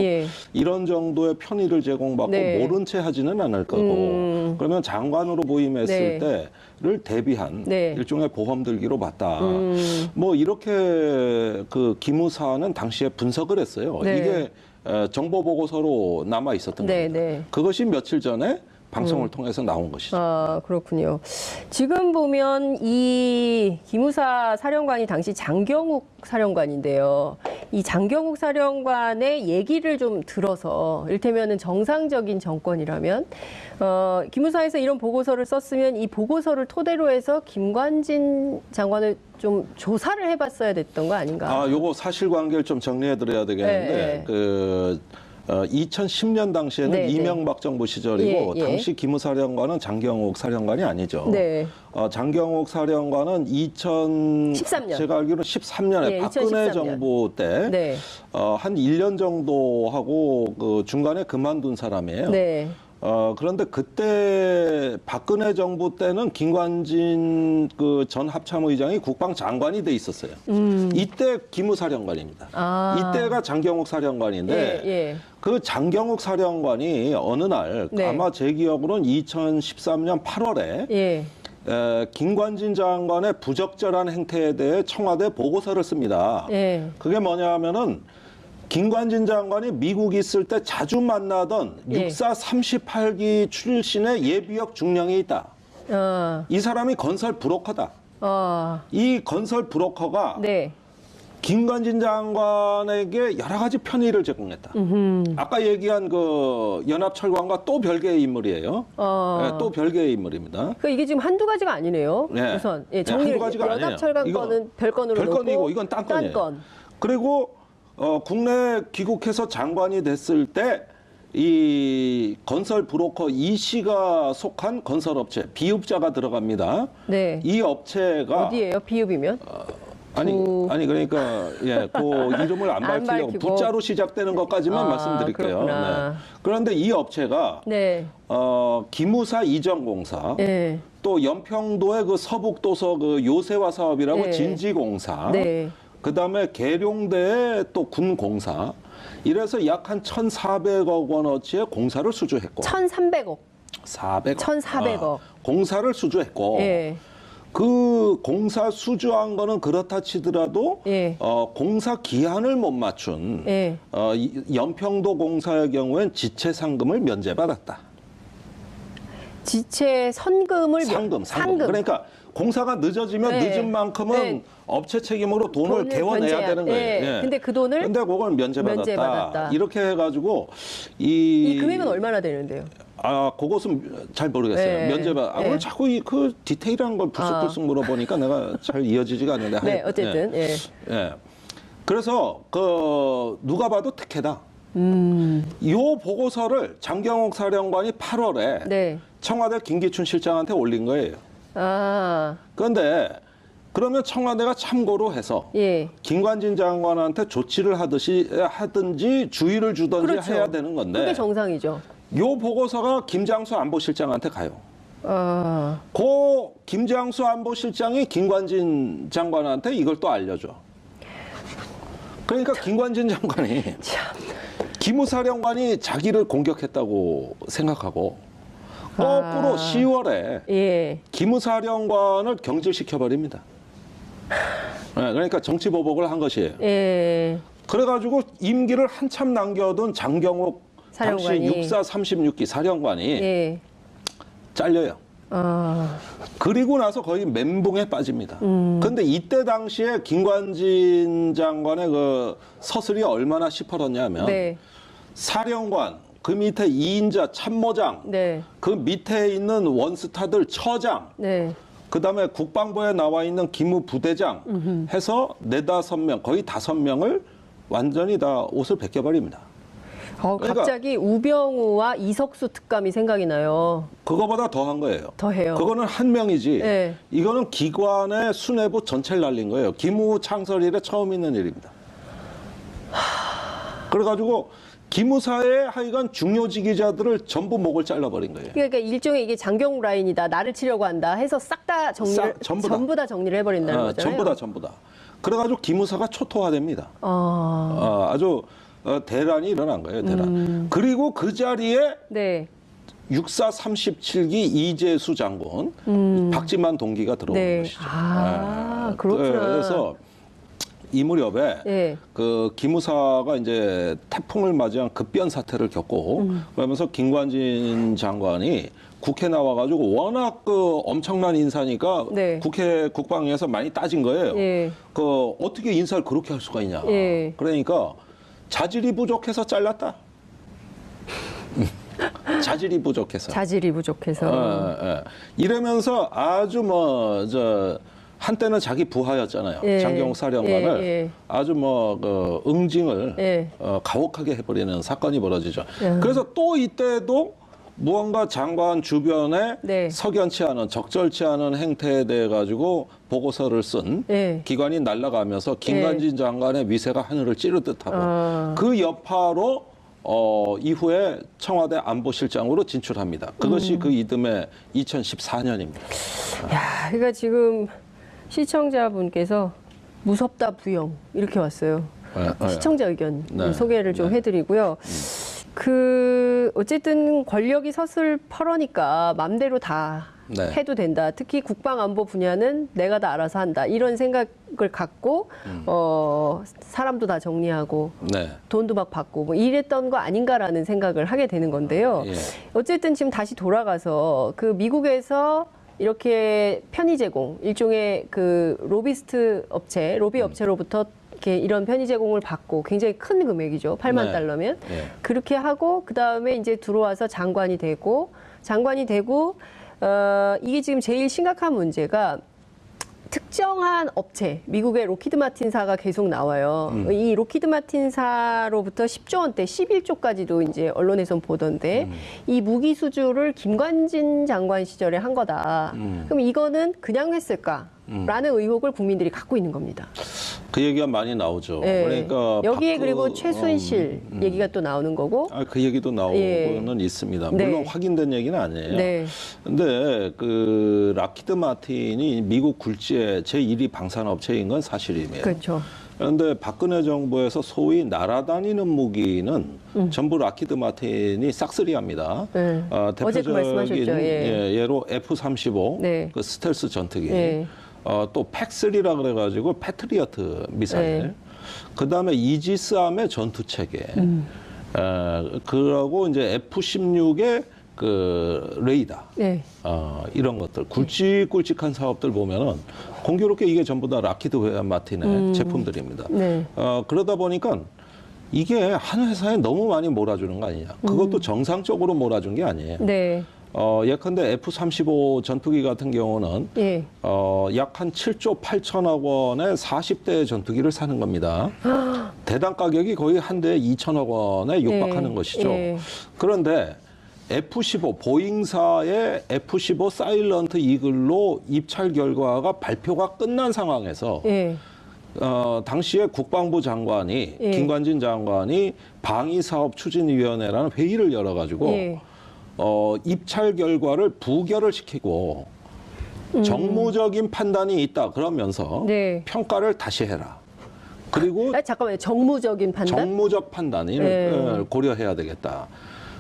B: 이런 정도의 편의를 제공받고 모른 채 하지는 않을 거고 그러면 장관으로 부임했을 때를 대비한 일종의 보험 들기로 봤다. 뭐 이렇게 그 기무사는 당시에 분석을 했어요. 이게 정보 보고서로 남아 있었던 겁니다. 그것이 며칠 전에 방송을 통해서 나온 것이죠.
A: 그렇군요. 지금 보면 이 기무사 사령관이 당시 장경욱 사령관인데요. 이 장경욱 사령관의 얘기를 좀 들어서 이를테면은 정상적인 정권이라면 기무사에서 이런 보고서를 썼으면 이 보고서를 토대로 해서 김관진 장관을 좀 조사를 해봤어야 됐던 거 아닌가?
B: 요거 사실관계를 좀 정리해드려야 되겠는데 2010년 당시에는 이명박 정부 시절이고 당시 기무사령관은 장경욱 사령관이 아니죠. 장경욱 사령관은
A: 13년.
B: 제가 알기로는 13년에 박근혜 2013년. 정부 때 한 1년 정도 하고 그 중간에 그만둔 사람이에요. 그런데 그때 박근혜 정부 때는 김관진 그 전 합참의장이 국방장관이 돼 있었어요. 이때 기무사령관입니다. 이때가 장경욱 사령관인데 그 장경욱 사령관이 어느 날 아마 제 기억으로는 2013년 8월에 김관진 장관의 부적절한 행태에 대해 청와대 보고서를 씁니다.
A: 네.
B: 그게 뭐냐 하면은 김관진 장관이 미국 있을 때 자주 만나던 육사 38기 출신의 예비역 중령이 있다. 이 사람이 건설 브로커다. 이 건설 브로커가
A: 네.
B: 김관진 장관에게 여러 가지 편의를 제공했다. 아까 얘기한 그 연합철관과 또 별개의 인물이에요. 네, 또 별개의 인물입니다.
A: 그러니까 이게 지금 한두 가지가 아니네요.
B: 네.
A: 우선
B: 네, 한두 가지가 아니에요.
A: 연합철관 건은 별건으로
B: 별건이고
A: 놓고
B: 이건 딴건이에요.
A: 딴건.
B: 그리고 국내 귀국해서 장관이 됐을 때 이 건설 브로커 이 씨가 속한 건설업체 비읍자가 들어갑니다.
A: 네.
B: 이 업체가
A: 어디예요? 비읍이면?
B: 아니 그러니까 그 이름을 안 밝히려고 부자로 시작되는 것까지만 말씀드릴게요. 네. 그런데 이 업체가
A: 네.
B: 기무사 이전공사,
A: 네.
B: 또 연평도의 그 서북도서 그 요새화 사업이라고
A: 네.
B: 진지공사,
A: 네.
B: 그다음에 계룡대의 또 군공사, 이래서 약 한 1,400억 원어치의 공사를 수주했고
A: 1,300억.
B: 400억.
A: 1,400억.
B: 공사를 수주했고
A: 예.
B: 그 공사 수주한 거는 그렇다 치더라도
A: 예.
B: 공사 기한을 못 맞춘
A: 예.
B: 연평도 공사의 경우엔 지체 상금을 면제받았다.
A: 지체 상금.
B: 그러니까 공사가 늦어지면
A: 네.
B: 늦은 만큼은
A: 네.
B: 업체 책임으로 돈을 개원해야 되는 거예요.
A: 예. 근데 그 돈을
B: 그걸 면제받았다. 이렇게 해가지고
A: 이 금액은 얼마나 되는데요?
B: 그것은 잘 모르겠어요.
A: 네.
B: 면제받. 오늘 자꾸 그 디테일한 걸 불쑥불쑥 물어보니까 내가 잘 이어지지가 않는데.
A: 네, 어쨌든. 예.
B: 예. 그래서 누가 봐도 특혜다. 요 보고서를 장경옥 사령관이 8월에
A: 네.
B: 청와대 김기춘 실장한테 올린 거예요. 그런데 그러면 청와대가 참고로 해서
A: 예.
B: 김관진 장관한테 조치를 하든지 주의를 주든지
A: 그렇죠.
B: 해야 되는 건데.
A: 그게 정상이죠.
B: 요 보고서가 김장수 안보실장한테 가요. 그 김장수 안보실장이 김관진 장관한테 이걸 또 알려줘. 그러니까 김관진 장관이 기무사령관이 자기를 공격했다고 생각하고 거꾸로 10월에
A: 예.
B: 기무사령관을 경질시켜버립니다. 네, 그러니까 정치보복을 한 것이에요.
A: 예.
B: 그래가지고 임기를 한참 남겨둔 장경옥
A: 사령관이.
B: 당시 육사 36기 사령관이
A: 예.
B: 잘려요. 그리고 나서 거의 멘붕에 빠집니다. 그런데 이때 당시에 김관진 장관의 그 서슬이 얼마나 시퍼렀냐면
A: 네.
B: 사령관, 그 밑에 2인자 참모장,
A: 네.
B: 그 밑에 있는 원스타들 처장,
A: 네.
B: 그다음에 국방부에 나와 있는 기무부대장 해서 4, 5명, 거의 5명을 완전히 다 옷을 벗겨버립니다. 그러니까
A: 갑자기 우병우와 이석수 특감이 생각이 나요.
B: 그거보다 더한 거예요.
A: 더해요.
B: 그거는 한 명이지.
A: 네.
B: 이거는 기관의 수뇌부 전체를 날린 거예요. 기무 창설 이래 처음 있는 일입니다. 그래가지고 기무사의 하여간 중요직위자들을 전부 목을 잘라버린 거예요.
A: 그러니까 일종의 이게 장경욱 라인이다. 나를 치려고 한다 해서 싹 다 정리를 전부 다 정리를 해버린다는 거잖아요.
B: 전부 다. 그래가지고 기무사가 초토화됩니다. 아주 대란이 일어난 거예요. 대란. 그리고 그 자리에
A: 네.
B: 육사 37기 이재수 장군, 박지만 동기가 들어오는
A: 네.
B: 것이죠.
A: 그렇구나.
B: 그래서 이 무렵에
A: 네.
B: 그 기무사가 이제 태풍을 맞이한 급변 사태를 겪고 그러면서 김관진 장관이 국회 나와가지고 워낙 그 엄청난 인사니까
A: 네.
B: 국회 국방위에서 많이 따진 거예요.
A: 예.
B: 그 어떻게 인사를 그렇게 할 수가 있냐.
A: 예.
B: 그러니까 자질이 부족해서 잘랐다. 자질이 부족해서. 이러면서 아주 한때는 자기 부하였잖아요.
A: 예.
B: 장경욱 사령관을
A: 예.
B: 아주 응징을 가혹하게 해버리는 사건이 벌어지죠. 그래서 또 이때도 무언가 장관 주변에 석연치 않은 적절치 않은 행태에 대해 가지고 보고서를 쓴 기관이 날아가면서 김관진 장관의 위세가 하늘을 찌를 듯하고 그 여파로 이후에 청와대 안보실장으로 진출합니다. 그것이 그 이듬해 2014년입니다.
A: 야, 그러니까 지금 시청자분께서 무섭다 부영 이렇게 왔어요. 시청자 의견 소개를 좀 해드리고요. 어쨌든 권력이 서슬 퍼러니까 맘대로 다
B: 네.
A: 해도 된다. 특히 국방안보 분야는 내가 다 알아서 한다. 이런 생각을 갖고 사람도 다 정리하고
B: 네.
A: 돈도 막 받고 뭐 이랬던 거 아닌가라는 생각을 하게 되는 건데요.
B: 예.
A: 어쨌든 지금 다시 돌아가서 그 미국에서 이렇게 편의 제공, 일종의 그 로비스트 업체, 로비 업체로부터 이렇게 이런 편의 제공을 받고 굉장히 큰 금액이죠. 8만
B: 네.
A: 달러면.
B: 예.
A: 그렇게 하고 그다음에 이제 들어와서 장관이 되고 이게 지금 제일 심각한 문제가 특정한 업체, 미국의 로키드 마틴사가 계속 나와요. 이 로키드 마틴사로부터 10조 원대, 11조까지도 이제 언론에선 보던데 이 무기 수주를 김관진 장관 시절에 한 거다. 그럼 이거는 그냥 했을까? 라는 의혹을 국민들이 갖고 있는 겁니다.
B: 그 얘기가 많이 나오죠.
A: 네.
B: 그러니까
A: 여기에 그리고 최순실 얘기가 또 나오는 거고.
B: 그 얘기도 나오고는 있습니다. 물론
A: 네.
B: 확인된 얘기는 아니에요.
A: 네.
B: 근데 그 락히드 마틴이 미국 굴지의 제1위 방산업체인 건 사실이에요.
A: 그렇죠.
B: 그런데 박근혜 정부에서 소위 날아다니는 무기는 전부 락히드 마틴이 싹쓸이합니다.
A: 네. 어제 그 말씀하셨죠.
B: 예로 F-35,
A: 네.
B: 그 스텔스 전투기,
A: 네.
B: 또 팩3라 그래가지고 패트리어트 미사일,
A: 네.
B: 그다음에 이지스함의 전투 체계, 그러고 이제 F-16의 그 레이더,
A: 네.
B: 이런 것들 굵직굵직한 사업들 보면은 공교롭게 이게 전부 다 락히드 마틴의 제품들입니다.
A: 네.
B: 그러다 보니까 이게 한 회사에 너무 많이 몰아주는 거 아니냐. 그것도 정상적으로 몰아준 게 아니에요.
A: 네.
B: 예컨대 F-35 전투기 같은 경우는
A: 예.
B: 약 한 7조 8천억 원의 40대 전투기를 사는 겁니다. 대당 가격이 거의 한 대에 2천억 원에 육박하는 것이죠. 그런데 F-15 보잉사의 F-15 사일런트 이글로 입찰 결과가 발표가 끝난 상황에서 당시에 국방부 장관이 김관진 장관이 방위사업추진위원회라는 회의를 열어가지고 입찰 결과를 부결을 시키고 정무적인 판단이 있다 그러면서 평가를 다시 해라. 그리고
A: 잠깐만요. 정무적인 판단?
B: 정무적 판단을 고려해야 되겠다.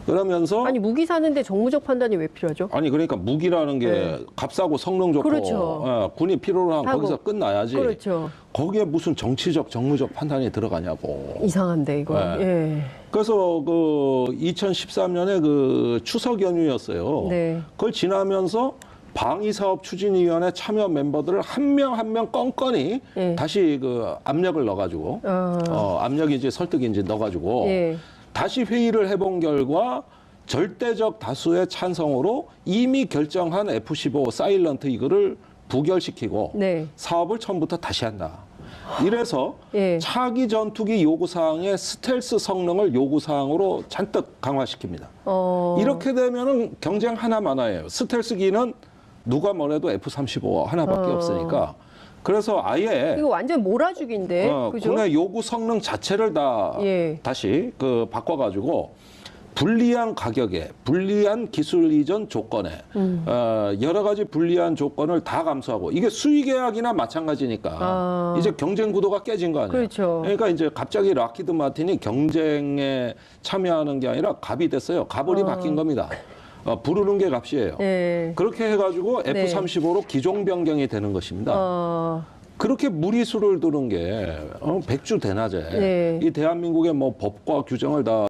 B: 그러면서
A: 아니 무기 사는데 정무적 판단이 왜 필요하죠?
B: 아니 그러니까 무기라는 게 값싸고 성능 좋고
A: 그렇죠.
B: 군이 필요로 하면 거기서 끝나야지.
A: 그렇죠.
B: 거기에 무슨 정치적 정무적 판단이 들어가냐고.
A: 이상한데 이거.
B: 그래서 그 2013년에 그 추석 연휴였어요. 그걸 지나면서 방위사업추진위원회 참여 멤버들을 한 명 한 명 껌껌이 다시 그 압력을 넣어가지고 압력인지 설득인지 넣어가지고 다시 회의를 해본 결과 절대적 다수의 찬성으로 이미 결정한 F-15 사일런트 이거를 부결시키고 사업을 처음부터 다시 한다. 이래서 차기 전투기 요구사항의 스텔스 성능을 요구사항으로 잔뜩 강화시킵니다. 이렇게 되면은 경쟁 하나만화예요. 스텔스기는 누가 뭐래도 F-35 하나밖에 없으니까. 그래서 아예
A: 이거 완전 몰아주기인데, 그죠?
B: 군의 요구 성능 자체를 다 다시 그 바꿔가지고 불리한 가격에, 불리한 기술 이전 조건에 여러 가지 불리한 조건을 다 감수하고 이게 수의계약이나 마찬가지니까 이제 경쟁 구도가 깨진 거 아니에요.
A: 그렇죠.
B: 그러니까 이제 갑자기 락히드 마틴이 경쟁에 참여하는 게 아니라 갑이 됐어요. 갑을이 바뀐 겁니다. 부르는 게 값이에요. 그렇게 해가지고 F-35로 기종 변경이 되는 것입니다. 그렇게 무리수를 두는 게 백주 대낮에 이 대한민국의 뭐 법과 규정을 다